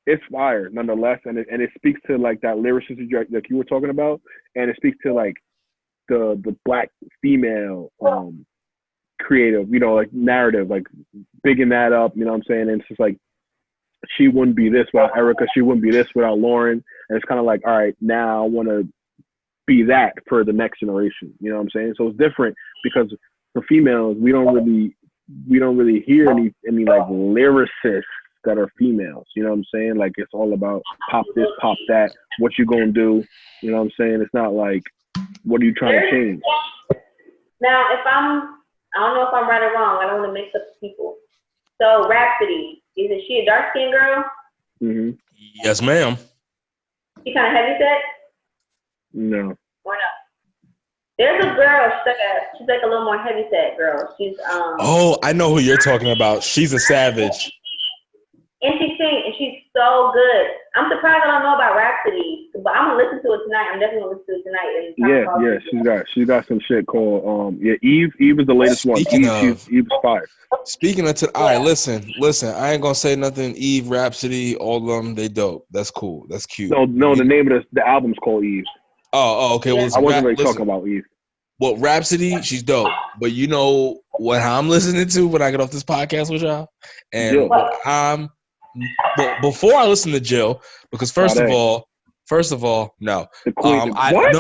[SPEAKER 1] it's fire nonetheless, and it speaks to like that lyricist like you were talking about, and it speaks to like the Black female creative, like narrative, like bigging that up, you know what I'm saying? And it's just like she wouldn't be this without Erykah, she wouldn't be this without Lauren, and it's kind of like, all right, now I want to be that for the next generation, you know what I'm saying? So it's different because for females, we don't really hear any like lyricists that are females, you know what I'm saying? Like it's all about pop this, pop that, what you gonna do, you know what I'm saying? It's not like, what are you trying to change?
[SPEAKER 2] Now, I don't know if I'm right or wrong. I don't want to mix up the people. So Rhapsody, is she a dark skinned girl?
[SPEAKER 1] Mm-hmm.
[SPEAKER 3] Yes, ma'am.
[SPEAKER 2] She kind of heavy set?
[SPEAKER 1] No.
[SPEAKER 2] Or no? There's a girl, she's like a little more heavy set girl. She's
[SPEAKER 3] Oh, I know who you're talking about. She's a savage.
[SPEAKER 2] And she sings, and she's so good. I'm surprised I don't know about Rhapsody, but I'm gonna listen to it tonight. I'm definitely gonna listen to it tonight.
[SPEAKER 1] Yeah. She's got some shit called Eve. Eve is the latest one. Eve's fire.
[SPEAKER 3] Speaking of, all right, listen. I ain't gonna say nothing. Eve, Rhapsody, all of them, they dope. That's cool. That's cute.
[SPEAKER 1] No. The name of the album's called Eve.
[SPEAKER 3] Oh, okay. Well,
[SPEAKER 1] I wasn't really talking about Eve.
[SPEAKER 3] Well, Rhapsody, she's dope. But you know what I'm listening to when I get off this podcast with y'all, and But before I listen to Jill, because first of all, no.
[SPEAKER 1] What?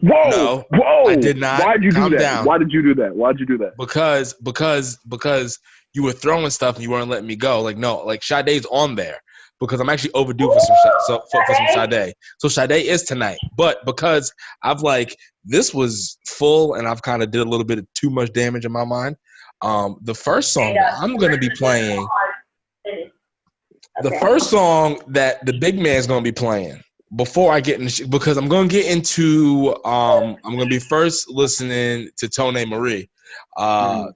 [SPEAKER 3] No.
[SPEAKER 1] Whoa!
[SPEAKER 3] I did not.
[SPEAKER 1] Why'd you do that?
[SPEAKER 3] Down.
[SPEAKER 1] Why did you do that?
[SPEAKER 3] Because you were throwing stuff and you weren't letting me go. Like no, like Sade's on there because I'm actually overdue for some Sade. So Sade is tonight, but because I've like this was full and I've kind of did a little bit of too much damage in my mind. The first song I'm gonna be playing. The first song that the big man's gonna be playing before I get because I'm gonna get into I'm gonna be first listening to Tonay Marie. I'm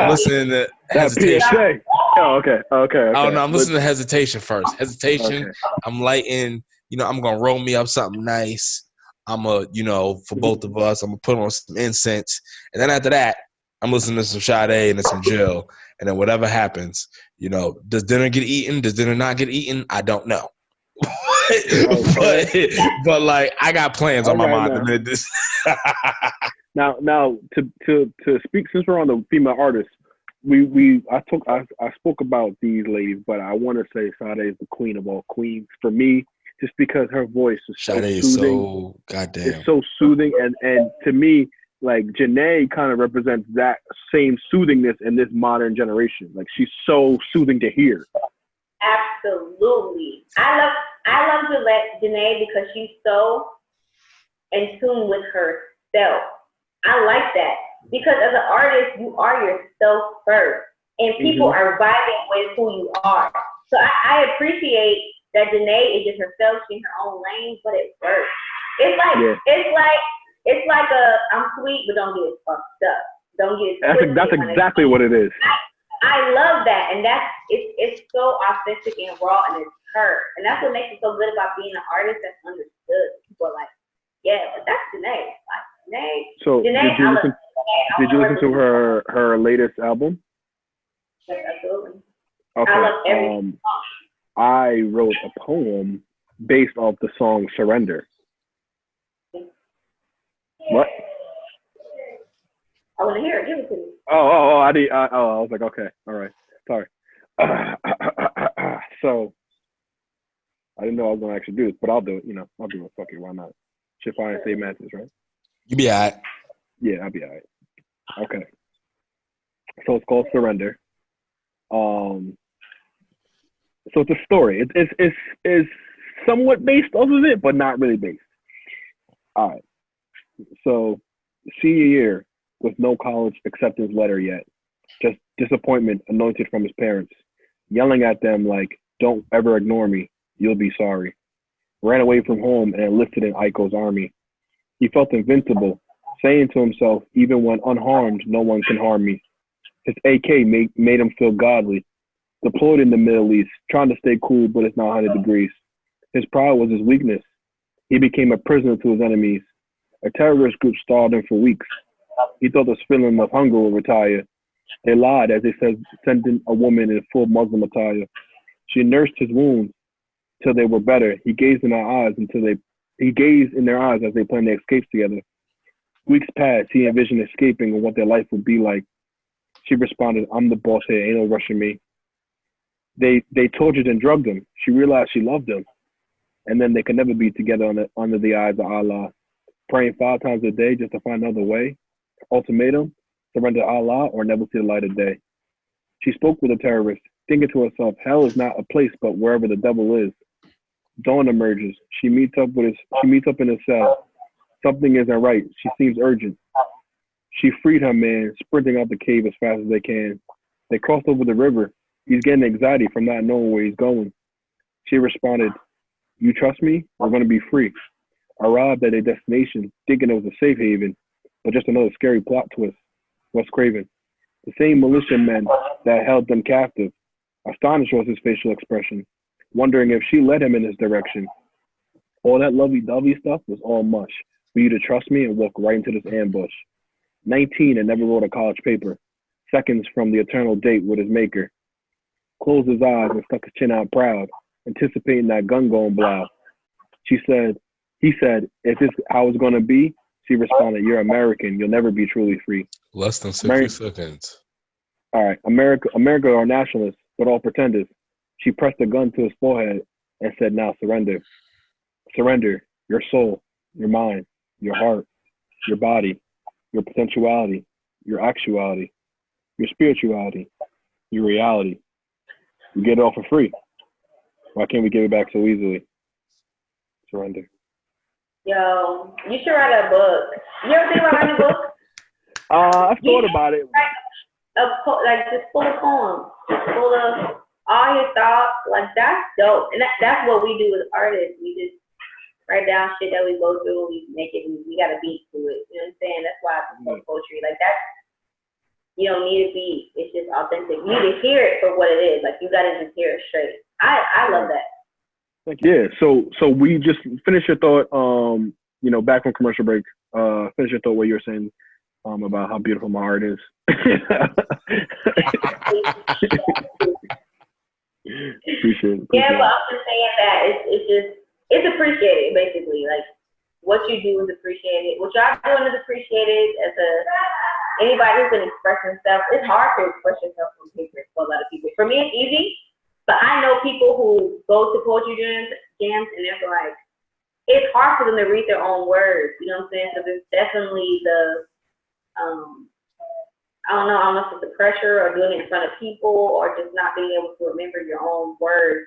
[SPEAKER 3] listening to Hesitation.
[SPEAKER 1] Oh, okay.
[SPEAKER 3] Oh no, I'm listening to Hesitation first. Hesitation. Okay. I'm lighting. I'm gonna roll me up something nice. I'm for both of us. I'm gonna put on some incense, and then after that, I'm listening to some Sade and some Jill, and then whatever happens, does dinner get eaten? Does dinner not get eaten? I don't know. but like I got plans on my mind.
[SPEAKER 1] Now to speak, since we're on the female artists, I spoke about these ladies, but I want to say Sade is the queen of all queens for me, just because her voice is so
[SPEAKER 3] Sade
[SPEAKER 1] soothing.
[SPEAKER 3] is so goddamn.
[SPEAKER 1] It's so soothing, and to me, like Janae kind of represents that same soothingness in this modern generation. Like she's so soothing to hear.
[SPEAKER 2] Absolutely, I love Janae because she's so in tune with herself. I like that because as an artist, you are yourself first, and people are vibing with who you are. So I appreciate that Janae is just herself, she's in her own lane, but it works. It's like I'm sweet, but don't get fucked up. Don't get
[SPEAKER 1] that's exactly what it is.
[SPEAKER 2] I love that, and it's so authentic and raw, and it's her, and that's what makes it so good about being an artist that's understood. People are like, yeah, but that's Janae. Like Janae.
[SPEAKER 1] So
[SPEAKER 2] Janae,
[SPEAKER 1] did you listen to her latest album?
[SPEAKER 2] Yes, absolutely.
[SPEAKER 1] Okay.
[SPEAKER 2] I love every song.
[SPEAKER 1] I wrote a poem based off the song Surrender. What?
[SPEAKER 2] I want to hear it. Give it to me.
[SPEAKER 1] Oh, I was like, okay, all right, sorry. So I didn't know I was gonna actually do this, but I'll do it. I'll do it. Fuck it, why not? Should find St. Matthews, right?
[SPEAKER 3] You be alright.
[SPEAKER 1] Yeah, I'll be alright. Okay. So it's called Surrender. So it's a story. It's somewhat based off of it, but not really based. All right. So senior year with no college acceptance letter yet. Just disappointment anointed from his parents, yelling at them like, "Don't ever ignore me. You'll be sorry." Ran away from home and enlisted in Aiko's army. He felt invincible, saying to himself, "Even when unharmed, no one can harm me." His AK made him feel godly. Deployed in the Middle East, trying to stay cool, but it's not 100 degrees. His pride was his weakness. He became a prisoner to his enemies. A terrorist group starved him for weeks. He thought this feeling of hunger would retire. They lied as they said, sent in a woman in full Muslim attire. She nursed his wounds till they were better. He gazed in their eyes as they planned their escapes together. Weeks passed. He envisioned escaping and what their life would be like. She responded, "I'm the boss here. Ain't no rushing me." They tortured and drugged him. She realized she loved him. And then they could never be together under the eyes of Allah. Praying 5 times a day just to find another way. Ultimatum, surrender to Allah or never see the light of day. She spoke with the terrorist, thinking to herself, hell is not a place but wherever the devil is. Dawn emerges. She meets up in his cell. Something isn't right. She seems urgent. She freed her man, sprinting out the cave as fast as they can. They crossed over the river. He's getting anxiety from not knowing where he's going. She responded, "You trust me? We're going to be free." Arrived at a destination, thinking it was a safe haven, but just another scary plot twist. Wes Craven. The same militiamen that held them captive. Astonished was his facial expression, wondering if she led him in this direction. All that lovey-dovey stuff was all mush for you to trust me and walk right into this ambush. 19 and never wrote a college paper. Seconds from the eternal date with his maker. Closed his eyes and stuck his chin out proud, anticipating that gun going blow. He said, "Is this how it's going to be?" She responded, "You're American. You'll never be truly free."
[SPEAKER 3] Less than 60 seconds.
[SPEAKER 1] All right. America are nationalists, but all pretenders. She pressed a gun to his forehead and said, "Now surrender. Surrender your soul, your mind, your heart, your body, your potentiality, your actuality, your spirituality, your reality. You get it all for free. Why can't we give it back so easily? Surrender."
[SPEAKER 2] Yo, you should write a book. You ever think about writing a book?
[SPEAKER 1] I've thought about it.
[SPEAKER 2] Like just full of poems, just full of all your thoughts. Like that's dope, and that's what we do as artists. We just write down shit that we go through. We make it. We got a beat to it. You know what I'm saying? That's why it's called poetry. Like that's. You don't need a beat. It's just authentic. You need to hear it for what it is. Like you gotta just hear it straight. I love that.
[SPEAKER 1] Thank you. Yeah. So we just finish your thought. Back from commercial break. Finish your thought what you were saying about how beautiful my art is. Appreciate it.
[SPEAKER 2] Yeah, but I'm just saying that it's appreciated basically. Like what you do is appreciated. What y'all doing is appreciated as anybody who can express themselves, it's hard to express yourself on paper for a lot of people. For me, it's easy, but I know people who go to poetry jams and they're like, it's hard for them to read their own words. You know what I'm saying? So there's definitely the, I don't know if it's the pressure or doing it in front of people or just not being able to remember your own words.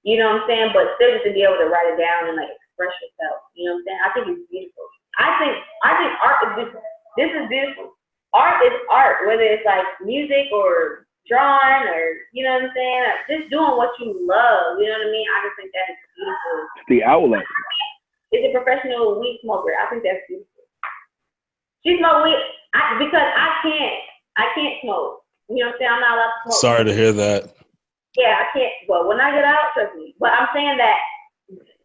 [SPEAKER 2] You know what I'm saying? But still just to be able to write it down and like express yourself. You know what I'm saying? I think it's beautiful. I think art is beautiful. This is beautiful. Art is art, whether it's like music or drawing or, you know what I'm saying? Just doing what you love. You know what I mean? I just think that is beautiful.
[SPEAKER 1] It's the outlet.
[SPEAKER 2] It's a professional weed smoker. I think that's beautiful. She smoked weed because I can't smoke. You know what I'm saying? I'm not allowed to smoke.
[SPEAKER 3] Sorry to hear that.
[SPEAKER 2] Yeah, I can't. Well, when I get out, trust me. But I'm saying that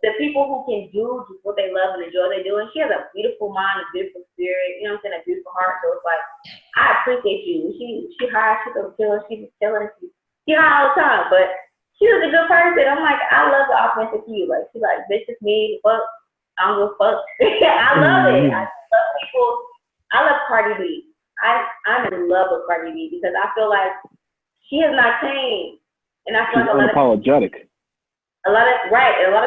[SPEAKER 2] the people who can do just what they love and enjoy what they're doing, she has a beautiful mind, a beautiful spirit, you know what I'm saying, a beautiful heart. So it's like, I appreciate you. She high, she's a killer, she's a killer, she high all the time. But she was a good person. I'm like, I love the authentic you. Like, she's like, bitch, it's me, fuck, I don't give a fuck. I love it. I love people. I love Cardi B. I'm in love with Cardi B because I feel like she has not changed. And I feel like
[SPEAKER 1] unapologetic.
[SPEAKER 2] A lot of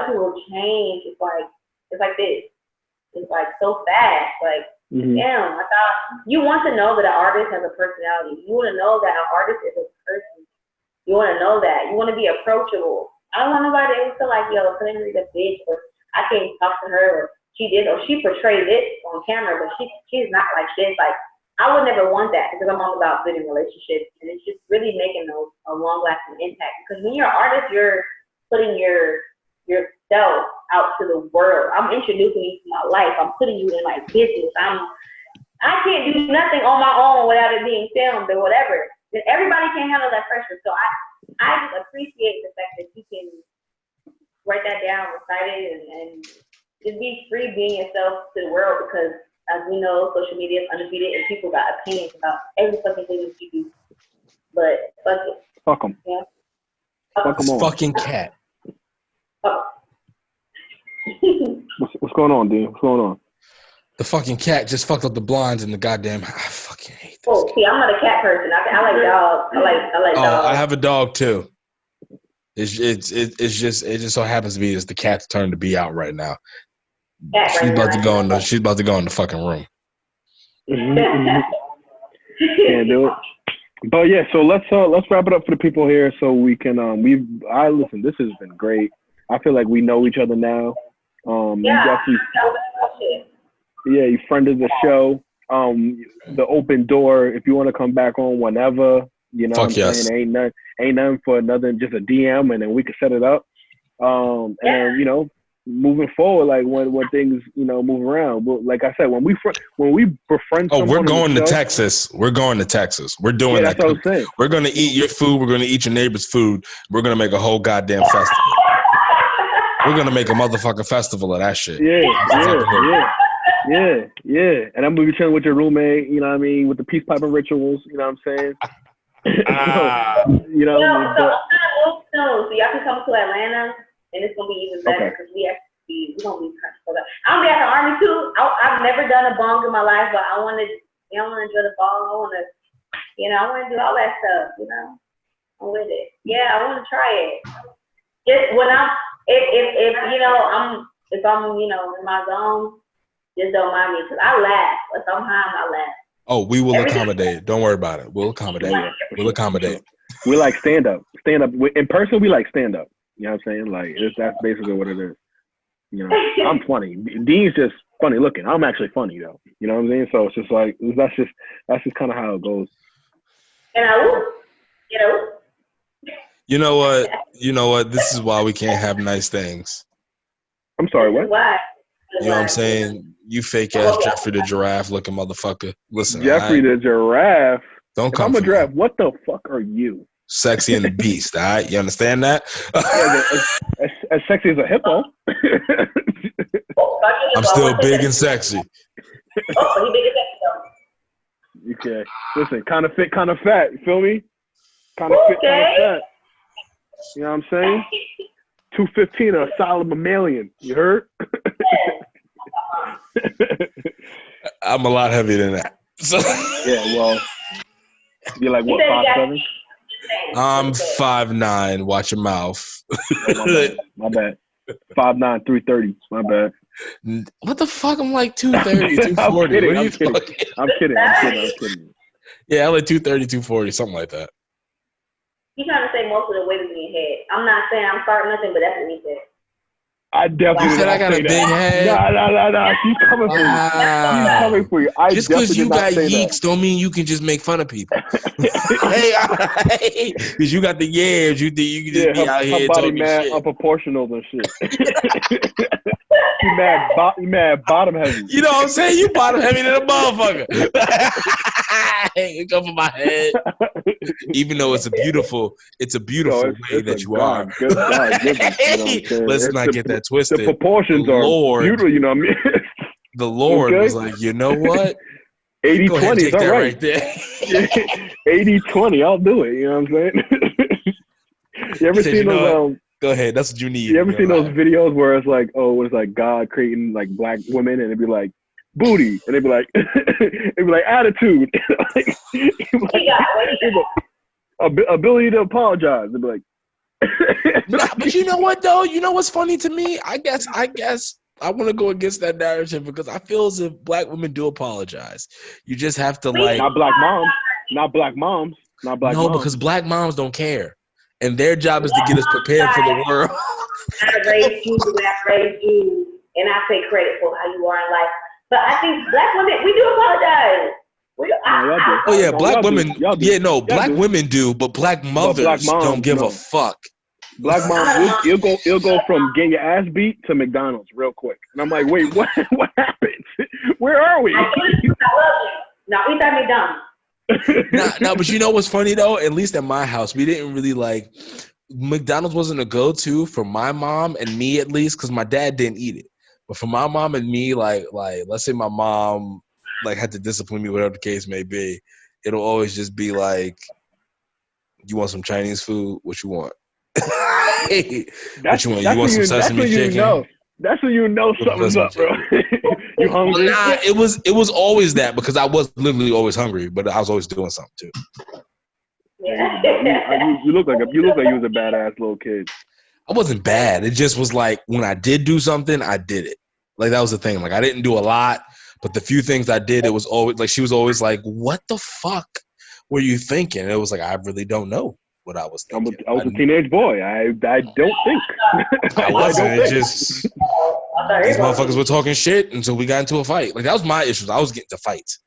[SPEAKER 2] people change. It's like this. It's like so fast. Like, damn, I thought you want to know that an artist has a personality. You want to know that an artist is a person. You want to know that. You want to be approachable. I don't want nobody to feel like, yo, Tonay a bitch, or I can't talk to her, or she did, or she portrayed this on camera, but she's not like this. Like, I would never want that because I'm all about building relationships, and it's just really making a long-lasting impact. Because when you're an artist, you're putting yourself out to the world. I'm introducing you to my life. I'm putting you in my business. I can't do nothing on my own without it being filmed or whatever. And everybody can't handle that pressure. So I just appreciate the fact that you can write that down, recite it, and just be free being yourself to the world because, as we know, social media is undefeated and people got opinions about every fucking thing that you do. But fuck it.
[SPEAKER 1] Fuck them.
[SPEAKER 2] Yeah.
[SPEAKER 1] Fuck them all.
[SPEAKER 3] Fucking cat.
[SPEAKER 2] Oh.
[SPEAKER 1] What's going on, Dean? What's going on?
[SPEAKER 3] The fucking cat just fucked up the blinds in the goddamn. I fucking hate this.
[SPEAKER 2] Oh, see, I'm not a cat person. I like dogs. I like dogs.
[SPEAKER 3] I have a dog too. It just so happens to be it's the cat's turn to be out right now. She's about to go in the fucking room.
[SPEAKER 1] Can't do it. But yeah, so let's wrap it up for the people here so we can listen, this has been great. I feel like we know each other now. You friended the show. The open door, if you want to come back on whenever, you know what I'm saying? Ain't nothing for another, just a DM and then we can set it up. And you know, moving forward, like when things, you know, move around. But like I said, when we befriend someone,
[SPEAKER 3] we're going to Texas. We're going to Texas. We're doing that.
[SPEAKER 1] That's what I'm saying.
[SPEAKER 3] We're going to eat your food. We're going to eat your neighbor's food. We're going to make a whole goddamn festival. We're going to make a motherfucking festival of that shit.
[SPEAKER 1] Yeah. And I'm going to be chilling with your roommate, you know what I mean, with the peace piping rituals, you know what I'm saying? You know,
[SPEAKER 2] so y'all can come to Atlanta. And it's gonna be even better because we're gonna be comfortable. I'm gonna be at the Army too. I've never done a bong in my life, but I want to enjoy the bong. I want to do all that stuff. You know, I'm with it. Yeah, I want to try it. Just when if I'm in my zone, just don't mind me because I laugh. But sometimes I laugh.
[SPEAKER 3] Oh, we will accommodate. Don't worry about it. We'll accommodate. We'll accommodate.
[SPEAKER 1] We like stand up. In person, we like stand up. You know what I'm saying? Like, that's basically what it is. You know, I'm funny. Dean's just funny looking. I'm actually funny though. You know what I'm saying? So it's just like that's just kind of how it goes.
[SPEAKER 2] And
[SPEAKER 3] You know what? This is why we can't have nice things.
[SPEAKER 1] I'm sorry. What?
[SPEAKER 2] Why?
[SPEAKER 3] You know what I'm saying? You fake ass Jeffrey the giraffe looking motherfucker. Listen,
[SPEAKER 1] Jeffrey the giraffe.
[SPEAKER 3] Don't come.
[SPEAKER 1] I'm a giraffe. What the fuck are you?
[SPEAKER 3] Sexy and the beast, all right? You understand that?
[SPEAKER 1] As sexy as a hippo.
[SPEAKER 3] I'm still big and sexy.
[SPEAKER 2] Oh, he big and sexy though.
[SPEAKER 1] Okay. Listen, kind of fit, kind of fat. You feel me? Kind of fit, kind of fat. You know what I'm saying? 215, a solid mammalian. You heard?
[SPEAKER 3] I'm a lot heavier than that. So
[SPEAKER 1] Yeah, well, you're like what, 5'7"?
[SPEAKER 3] I'm 5'9". Watch your mouth.
[SPEAKER 1] Oh, my bad. 5'9", 330. My bad.
[SPEAKER 3] What the fuck? I'm like 230, 240.
[SPEAKER 1] I'm kidding,
[SPEAKER 3] what are you
[SPEAKER 1] kidding.
[SPEAKER 3] talking?
[SPEAKER 1] I'm kidding.
[SPEAKER 3] Yeah, I'm like 230, 240, something like that.
[SPEAKER 2] He's trying to say most of the weight is in your head. I'm not saying I'm starting nothing, but that's what he said.
[SPEAKER 1] I definitely
[SPEAKER 3] said I got a big head.
[SPEAKER 1] Nah. She's coming for you. She's coming for you.
[SPEAKER 3] Just because you got yeeks don't mean you can just make fun of people. Hey, because you got the yams, you think you can just be out here talking
[SPEAKER 1] mad
[SPEAKER 3] shit.
[SPEAKER 1] Unproportional and shit. You mad bottom heavy.
[SPEAKER 3] You know what I'm saying? You bottom heavy than a motherfucker. You come for my head. Even though it's a beautiful way that you are.
[SPEAKER 1] Good God,
[SPEAKER 3] Let's not get that twisted.
[SPEAKER 1] The proportions are beautiful, you know what I mean?
[SPEAKER 3] The Lord was like, you know what?
[SPEAKER 1] 80-20 is all right.
[SPEAKER 3] Right there.
[SPEAKER 1] 80-20, I'll do it. You know what I'm saying? You ever seen those?
[SPEAKER 3] Go ahead. That's what you need.
[SPEAKER 1] You ever seen those videos where it's like, it's like God creating like black women, and it'd be like booty, and it'd be like, attitude, ability to apologize. It'd be like.
[SPEAKER 3] But you know what though? You know what's funny to me? I guess I want to go against that narrative because I feel as if black women do apologize. You just have to like
[SPEAKER 1] not black moms.
[SPEAKER 3] No, because black moms don't care, and their job is to get us prepared for the world.
[SPEAKER 2] I raised you the way I raised you, and I take credit for how you are in life. But I think black women, we do apologize.
[SPEAKER 3] Black women. Black women do, but black mothers don't give a fuck.
[SPEAKER 1] Black moms, it'll go from getting your ass beat to McDonald's real quick, and I'm like, wait, what happened? Where are we?
[SPEAKER 2] I love you. Now eat that McDonald's.
[SPEAKER 3] No, but you know what's funny though? At least at my house, we didn't really like McDonald's. Wasn't a go-to for my mom and me, at least, because my dad didn't eat it. But for my mom and me, like let's say my mom like had to discipline me, whatever the case may be, it'll always just be like, you want some Chinese food? What you want? What you want? You want some sesame chicken?
[SPEAKER 1] That's when you know something's up, bro. You hungry?
[SPEAKER 3] Nah, it was always that because I was literally always hungry, but I was always doing something too.
[SPEAKER 2] Yeah.
[SPEAKER 1] You look like you was a badass little kid.
[SPEAKER 3] I wasn't bad. It just was like when I did do something, I did it. Like that was the thing. Like I didn't do a lot, but the few things I did, it was always like she was always like, "What the fuck were you thinking?" And it was like I really don't know what I was thinking.
[SPEAKER 1] I was a teenage boy. I don't think.
[SPEAKER 3] I wasn't. It just these motherfuckers were talking shit until we got into a fight. Like that was my issues. I was getting to fights.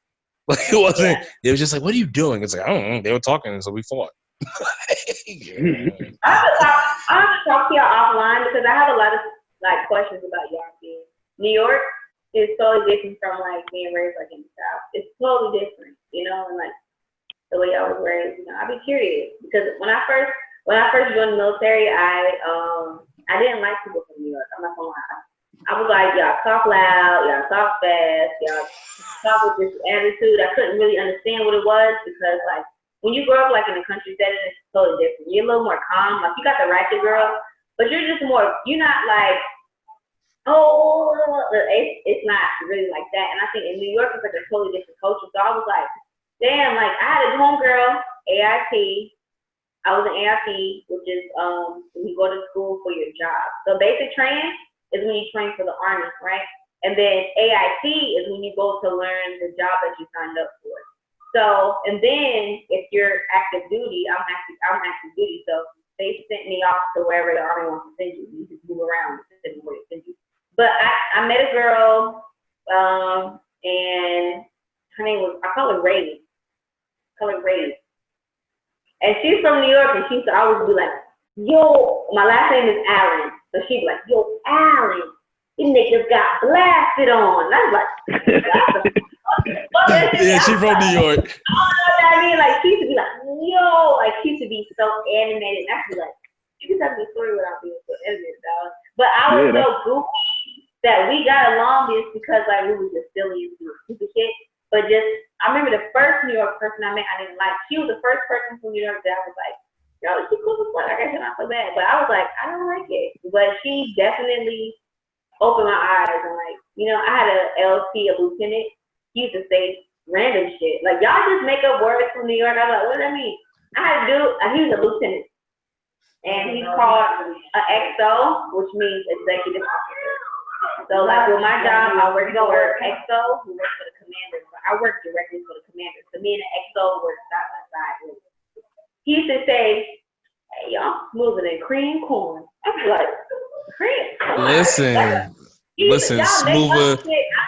[SPEAKER 3] Like it wasn't. It was just like, "What are you doing?" It's like I don't know. They were talking, and so we fought.
[SPEAKER 2] I have to talk to y'all offline because I have a lot of like questions about y'all being New York is totally different from like being raised like in the South. It's totally different, you know, and like the way I was raised, you know. I'd be curious because when I first joined the military, I didn't like people from New York. I'm not gonna lie. I was like, y'all talk loud, y'all talk fast, y'all talk with this attitude. I couldn't really understand what it was because like when you grow up like in a country setting, it's totally different. You're a little more calm. Like you got the ratchet girl, but you're just more. You're not like, it's not really like that. And I think in New York it's like a totally different culture. So I was like, damn, like I had a homegirl, AIT. I was an AIP, which is when you go to school for your job. So basic training is when you train for the Army, right? And then AIT is when you go to learn the job that you signed up for. So, and then if you're active duty, I'm active duty. So they sent me off to wherever the Army wants to send you. You just move around and send where they send you. But I met a girl, and her name was, I call her Ray. And she's from New York, and she used to always be like, yo, my last name is Allen. So she'd be like, yo, Allen, you niggas got blasted on. And I was like,
[SPEAKER 3] yeah, she's from New York.
[SPEAKER 2] I don't know what that means. Like, she used to be like, yo, like, she used to be so animated. And I would be like, you can tell me a story without being so animated, dog. But I was so goofy that we got along just because, like, we were just silly and stupid shit. But just, I remember the first New York person I met, I didn't like. She was the first person from New York that I was like, yo, she's cool as fuck. I guess she's not so bad. But I was like, I don't like it. But she definitely opened my eyes. And, like, you know, I had a LT, a lieutenant. He used to say random shit. Like, y'all just make up words from New York. I was like, what does that mean? I had to do, he was a lieutenant. And he's called an XO, which means executive officer. So, like, with my job, I work for XO, who works for the commander. I work directly for the commander. So, me and the XO work side by side. He used to say, hey, y'all smoother than cream corn. I was like, cream corn?
[SPEAKER 3] Listen, smoother.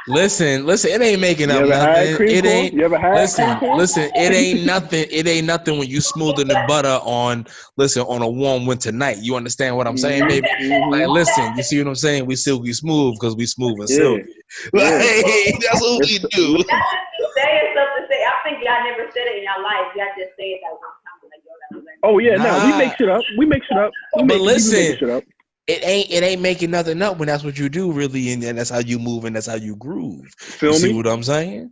[SPEAKER 3] Listen, it ain't making up nothing. It ain't.
[SPEAKER 1] You ever had
[SPEAKER 3] listen, it ain't nothing. It ain't nothing when you smoother than butter on a warm winter night. You understand what I'm saying, baby? Like, listen, you see what I'm saying? We silky smooth because we smooth and silky. Like, that's what we do.
[SPEAKER 2] Saying stuff to say. I think y'all never said it in your life. Y'all just say it that one time.
[SPEAKER 1] Oh yeah, no, we make shit up. But
[SPEAKER 3] listen, it ain't making nothing up when that's what you do, really, and that's how you move and that's how you groove.
[SPEAKER 1] Feel
[SPEAKER 3] you
[SPEAKER 1] me?
[SPEAKER 3] See what I'm saying?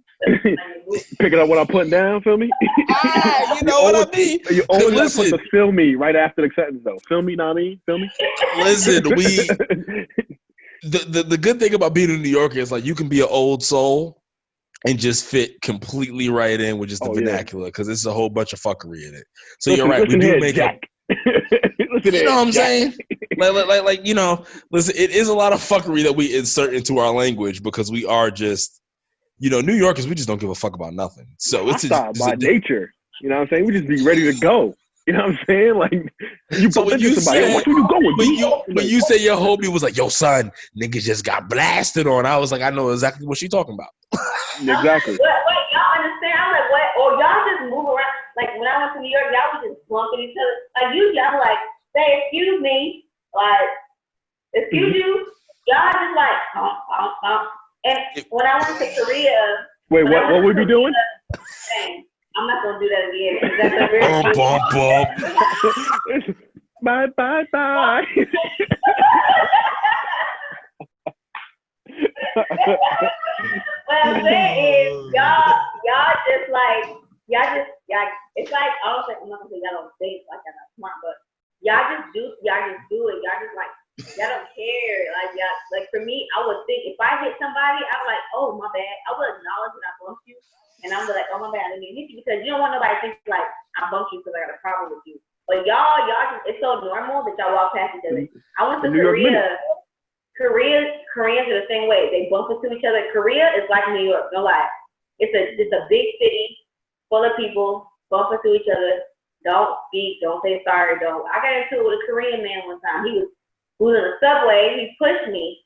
[SPEAKER 1] Picking up what I'm putting down. Feel me?
[SPEAKER 3] You know what I mean?
[SPEAKER 1] You always put the "feel me" right after the sentence, though. Feel me? Know what I mean? Feel me?
[SPEAKER 3] Listen, the good thing about being a New Yorker is like you can be an old soul and just fit completely right in with just the vernacular because it's a whole bunch of fuckery in it. So you're right. We do make
[SPEAKER 1] Jack.
[SPEAKER 3] You know what I'm saying? Like, you know, listen, it is a lot of fuckery that we insert into our language because we are just, you know, New Yorkers, we just don't give a fuck about nothing. So it's
[SPEAKER 1] by nature. You know what I'm saying? We just be ready to go. You know what I'm saying? Like, you
[SPEAKER 3] so when you say,
[SPEAKER 1] what you going?
[SPEAKER 3] When you say your homie was like, yo, son, niggas just got blasted on, I was like, I know exactly what she talking about.
[SPEAKER 1] Exactly.
[SPEAKER 2] What y'all understand? I'm like, what? Or y'all just move around. Like, when I went to New York, y'all was just bumping each other. Like, usually I'm like, say, excuse me. Like, excuse you. Y'all just like, And when I went to Korea.
[SPEAKER 1] Wait, what would we be doing?
[SPEAKER 2] I'm not going to do that again. That's a very
[SPEAKER 1] Bye.
[SPEAKER 2] What I'm saying is, y'all just like, it's like, I don't think, I'm not going to say y'all don't think like y'all not smart, but y'all just do it. Y'all just like, y'all don't care. Like, y'all, like for me, I would think if I hit somebody, I'm like, oh, my bad. I would acknowledge that I bumped you. And I'm like, oh, my bad, I didn't hit you because you don't want nobody to think like, I bumped you because I got a problem with you. But y'all just, it's so normal that y'all walk past each other. I went to Korea. Koreans are the same way. They bump into each other. Korea is like New York, no lie. It's a big city full of people, bump into each other, don't speak, don't say sorry, don't. I got into it with a Korean man one time. He was in the subway, he pushed me,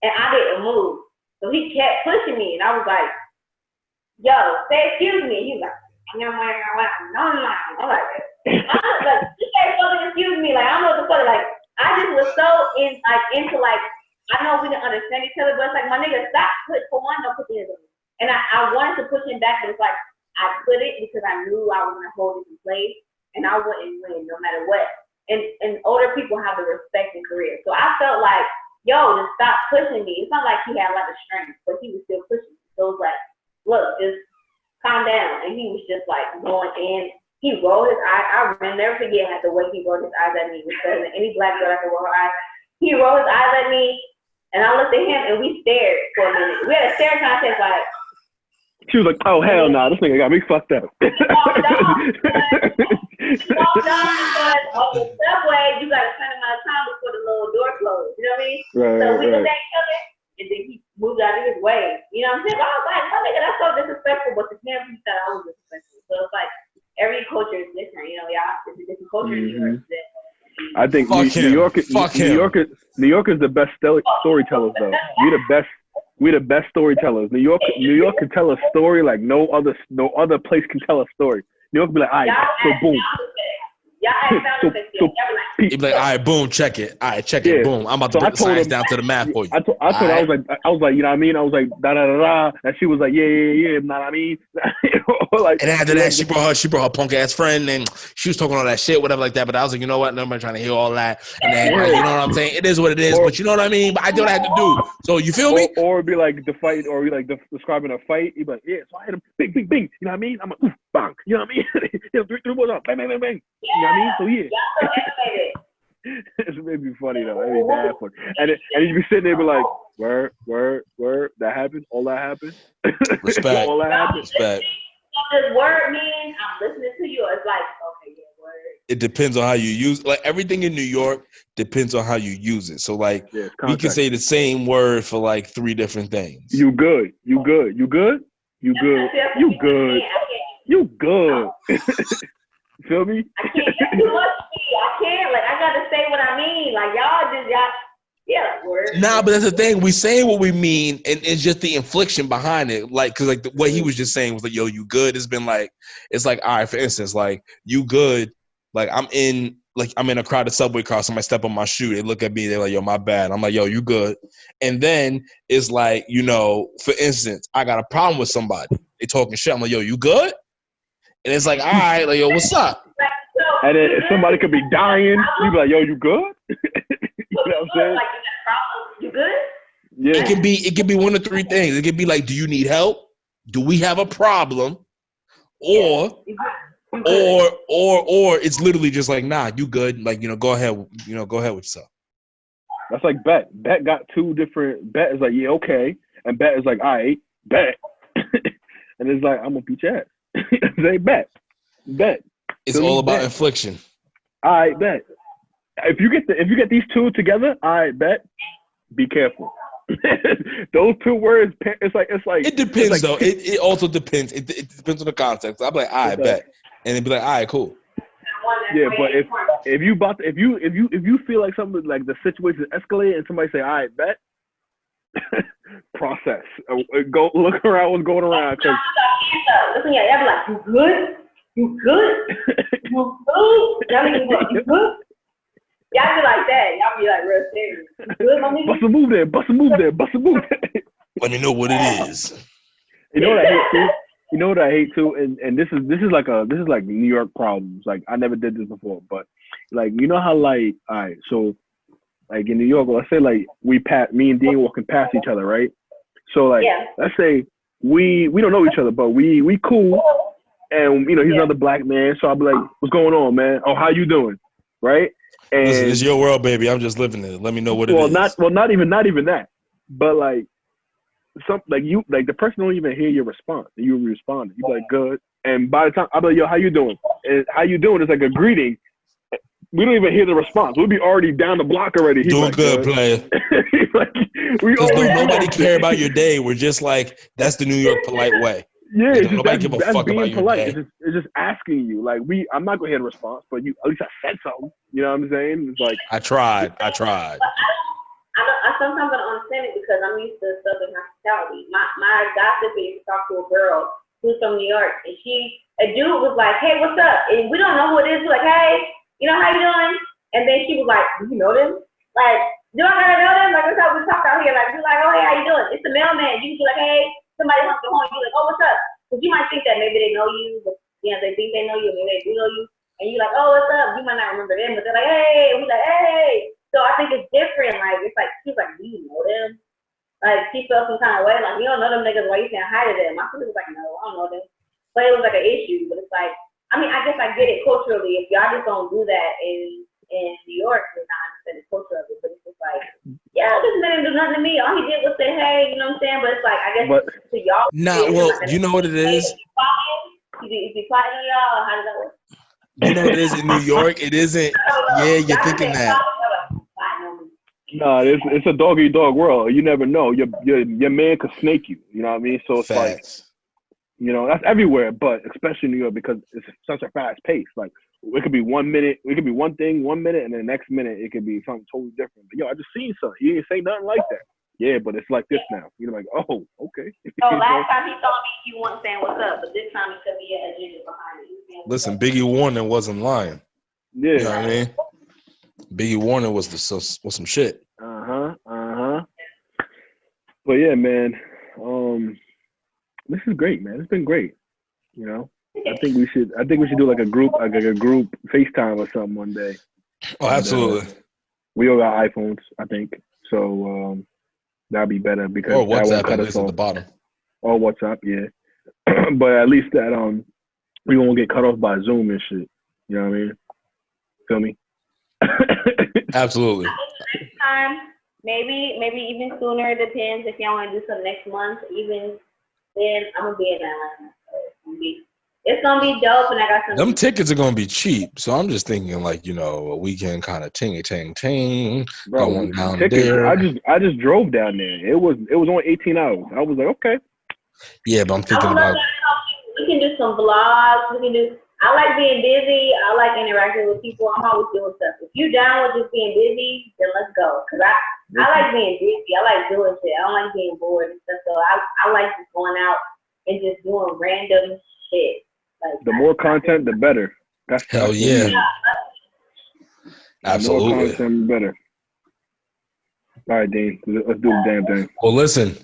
[SPEAKER 2] and I didn't move. So he kept pushing me, and I was like, yo, say excuse me. He was like, no. I'm like, you say something, excuse me. Like, I don't know what the fuck. Like, I just was so into I know we didn't understand each other, but it's like, my nigga, stop. For one, don't put hands on me. And I wanted to push him back, but it's like, I couldn't because I knew I was going to hold it in place, and I wouldn't win no matter what. And older people have the respect in Korea. So I felt like, yo, just stop pushing me. It's not like he had a lot of strength, but he was still pushing me. So it was like, look, just calm down. And he was just like going in. He rolled his eye. I will never forget the way he rolled his eyes at me. Because any black girl that can roll her eyes. He rolled his eyes at me, and I looked at him, and we stared for a minute. We had a stare contest, like.
[SPEAKER 1] She was like, oh, hell no, this nigga got me fucked up.
[SPEAKER 2] He walked on because on the subway, you got a certain amount of time before the little door closed. You know what I mean?
[SPEAKER 1] Right,
[SPEAKER 2] so we looked at each other, and then he moved out of his way. You know what I'm saying? But I was like, oh, nigga, that's so disrespectful. But to him, he thought I was disrespectful. So it's like, every culture is different. You know, y'all, it's a different culture in New York.
[SPEAKER 1] I think New York is the best storytellers, though. We the best storytellers. New York can tell a story like no other place can tell a story. New York be like, all right, so boom.
[SPEAKER 3] He'd be like, all right, boom, check it. All right, check it, boom. I'm about to break the science down to the math for you.
[SPEAKER 1] I was like, you know what I mean? I was like, da da da da. And she was like, yeah, you know what I mean?
[SPEAKER 3] Like, and after that, she brought her punk ass friend, and she was talking all that shit, whatever like that. But I was like, you know what? Nobody trying to hear all that. And then, you know what I'm saying? It is what it is. But you know what I mean? But I do what I had to do. So you feel me?
[SPEAKER 1] Or be like the fight, or be like describing a fight. He'd be like, yeah, so I hit him, bing, bing, bing. You know what I mean? I'm like, oof, bang. You know what I mean? Three more up, bang, bang, bang, bang. You know what I mean? So yeah. It's maybe funny though. It'd be bad funny. And you'd be sitting there, be like, Word. That happened. All that happened.
[SPEAKER 3] Respect.
[SPEAKER 1] All that happened.
[SPEAKER 3] Respect.
[SPEAKER 2] Does word mean I'm listening to you, or it's like, okay, yeah, word.
[SPEAKER 3] It depends on how you use. Like everything in New York depends on how you use it. So like we can say the same word for like 3 different things.
[SPEAKER 1] You good. You good. You good. You good. You good. You good. Feel me?
[SPEAKER 2] I can't get too much of me. I can't. Like, I gotta say what I mean. Like, yeah, word.
[SPEAKER 3] Nah, but that's the thing. We saying what we mean, and it's just the inflection behind it. Like, cause like what he was just saying was like, "Yo, you good?" It's been like, it's like, all right. For instance, like, you good? Like, I'm in a crowded subway car. Somebody step on my shoe. They look at me. They're like, "Yo, my bad." I'm like, "Yo, you good?" And then it's like, you know, for instance, I got a problem with somebody. They talking shit. I'm like, "Yo, you good?" And it's like, all right, like, yo, what's up?
[SPEAKER 1] And then somebody could be dying. You be like, "Yo, you good?" You know what I'm saying?
[SPEAKER 2] Like, you good?
[SPEAKER 1] Yeah.
[SPEAKER 3] It could be 1 of 3 things. It could be like, do you need help? Do we have a problem? Or it's literally just like, nah, you good. Like, you know, go ahead with yourself.
[SPEAKER 1] That's like bet. Bet got 2 different. Bet is like, yeah, okay. And bet is like, all right, bet. And it's like, I'm gonna beat your ass. They bet.
[SPEAKER 3] It's all about infliction.
[SPEAKER 1] All right, bet. If you get these 2 together, all right, bet. Be careful. Those 2 words, it's like
[SPEAKER 3] it depends though. It also depends. It depends on the context. I'm like, all right, bet, and it'd be like, all right, cool.
[SPEAKER 1] Yeah, but if you feel like something like the situation is escalating and somebody say, all right, bet. Process. Go look around what's going around. Cause
[SPEAKER 2] looking at it, like, you good? You good? You good? You good? Y'all be like that. Y'all be like real serious. You good, my nigga?
[SPEAKER 1] Bust a move there.
[SPEAKER 3] Let me know what it is.
[SPEAKER 1] You know what I hate too? And this is like New York problems. Like, I never did this before, but like, you know how like, all right, so like in New York, let's say like me and Dean walking past each other, right? So like, let's say we don't know each other, but we cool, and you know he's another black man, so I'll be like, what's going on, man? Oh, how you doing? Right? And
[SPEAKER 3] listen, it's your world, baby. I'm just living it. Let me know what it is.
[SPEAKER 1] Not even that, but like the person don't even hear your response. You respond. You be like, good, and by the time I'll be like, yo, how you doing? And how you doing is like a greeting. We don't even hear the response. We'll be already down the block already. He's
[SPEAKER 3] doing
[SPEAKER 1] like,
[SPEAKER 3] good, player.
[SPEAKER 1] Like,
[SPEAKER 3] nobody care about your day. We're just like, that's the New York polite way.
[SPEAKER 1] Yeah,
[SPEAKER 3] like, nobody give a fuck about your
[SPEAKER 1] polite.
[SPEAKER 3] day.
[SPEAKER 1] It's just asking you. Like, I'm not gonna hear the response, but at least I said something. You know what I'm saying? It's like
[SPEAKER 3] I tried.
[SPEAKER 2] I sometimes don't understand it because I'm used to Southern hospitality. My gossip used to talk to a girl who's from New York, and a dude was like, "Hey, what's up?" And we don't know who it is. We're like, "Hey, you know how you doing?" And then she was like, "Do you know them?" Like, do I gotta know them? Like, that's how we talk out here. Like, we're like, "Oh, hey, how you doing?" It's the mailman. You can be like, "Hey, somebody wants to go home." You're like, "Oh, what's up?" Because you might think that maybe they know you, but they think they know you, maybe they do know you. And you're like, "Oh, what's up?" You might not remember them, but they're like, "Hey," and we're like, "Hey." So I think it's different. Like, it's like, she's like, "Do you know them?" Like, she felt some kind of way. Like, you don't know them niggas. Why you saying hi to them? My sister was like, "No, I don't know them." But it was like an issue. But it's like, I mean, I guess I get it culturally. If y'all just don't do that in New York, then I understand the culture of it. But it's just like, yeah, this man didn't do nothing to me. All he did was say, "Hey," you know what I'm saying? But it's like, I guess to y'all.
[SPEAKER 3] Nah, well, you know what it is?
[SPEAKER 2] Is he plotting on y'all? Or how does that work?
[SPEAKER 3] You know what it is in New York? It isn't. Yeah, you're thinking that.
[SPEAKER 1] No, it's a dog eat dog world. You never know. Your man could snake you. You know what I mean? So it's like, you know, that's everywhere, but especially in New York because it's such a fast pace. Like, it could be 1 minute, it could be one thing 1 minute, and then the next minute it could be something totally different. But yo, I just seen something. He didn't say nothing like that. Yeah, but it's like this now. You're like, oh, okay.
[SPEAKER 2] So last time he told me he wasn't saying what's up, but this time he could be a agenda behind it.
[SPEAKER 3] Listen, Biggie Warner wasn't lying.
[SPEAKER 1] Yeah.
[SPEAKER 3] You know what I mean? Biggie Warner was some shit.
[SPEAKER 1] But yeah, man. This is great, man. It's been great. You know, I think we should do like a group FaceTime or something one day.
[SPEAKER 3] Oh, absolutely.
[SPEAKER 1] And, we all got iPhones, I think. So that'd be better because
[SPEAKER 3] or WhatsApp
[SPEAKER 1] that won't cut
[SPEAKER 3] at
[SPEAKER 1] us off.
[SPEAKER 3] the bottom.
[SPEAKER 1] Or WhatsApp, yeah. But at least that we won't get cut off by Zoom and shit. You know what I mean? Feel me?
[SPEAKER 3] Absolutely.
[SPEAKER 2] Next time maybe even sooner. It depends if y'all want to do some next month. Even then, I'm gonna be in Atlanta. So it's gonna be dope, and I got some.
[SPEAKER 3] Them tickets are gonna be cheap, so I'm just thinking like a weekend kind of ting
[SPEAKER 1] Bro,
[SPEAKER 3] going down
[SPEAKER 1] tickets,
[SPEAKER 3] there.
[SPEAKER 1] I just drove down there. It was only 18 hours. I was like, okay.
[SPEAKER 3] Yeah, but I'm thinking about.
[SPEAKER 2] We can do some vlogs. We can do. I like being busy. I like interacting with people. I'm always doing stuff. If you down with just being busy, then let's go. Cause I like being busy. I like doing shit. I don't like being bored and stuff. So I like just going out and just doing random shit. Like,
[SPEAKER 1] the more content, the better.
[SPEAKER 3] Hell yeah. Absolutely.
[SPEAKER 1] The more content, the better. All right, Dean. Let's do the damn thing.
[SPEAKER 3] Well, listen.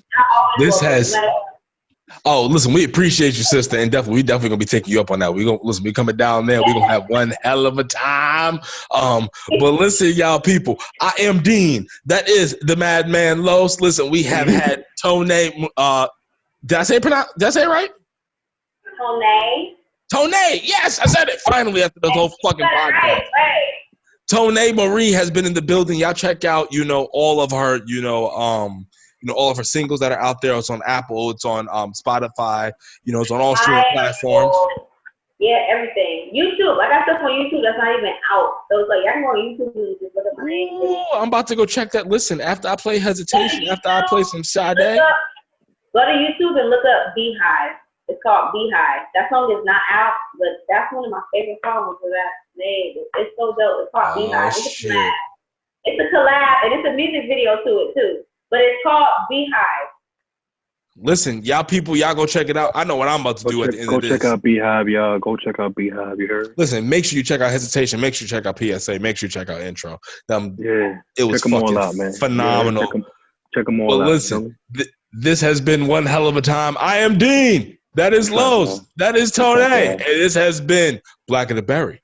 [SPEAKER 3] Listen, we appreciate you, sister, and we definitely gonna be taking you up on that. We coming down there. We're gonna have one hell of a time. But listen, y'all people, I am Dean. That is the Madman Los. Listen, we have had Tonay. Did I say it right? Tonay. Yes, I said it finally after this whole fucking podcast.
[SPEAKER 2] Right.
[SPEAKER 3] Tonay Marie has been in the building. Y'all check out, all of her, all of her singles that are out there. It's on Apple. It's on Spotify. It's on all streaming platforms.
[SPEAKER 2] Yeah, everything. YouTube. I got stuff on YouTube that's not even out. So it's like, y'all can go on YouTube and just look at my name.
[SPEAKER 3] Ooh, I'm about to go check that. Listen, after I play Hesitation, after I play some Sade.
[SPEAKER 2] Go to YouTube and look up Beehive. It's called Beehive. That song is not out, but that's one of my favorite songs for that name. It's so dope. It's called Beehive. It's a collab, and it's a music video to it, too. But it's called Beehive.
[SPEAKER 3] Listen, y'all people, y'all go check it out. I know what I'm about to do at the end of this.
[SPEAKER 1] Go check out Beehive, y'all. Go check out Beehive, you heard?
[SPEAKER 3] Listen, make sure you check out Hesitation. Make sure you check out PSA. Make sure you check out Intro.
[SPEAKER 1] It
[SPEAKER 3] was fucking all out, man. Phenomenal.
[SPEAKER 1] Yeah, check them all out. But
[SPEAKER 3] listen, this has been one hell of a time. I am Dean. That is Los. That is Tonay. And this has been Black of the Berry.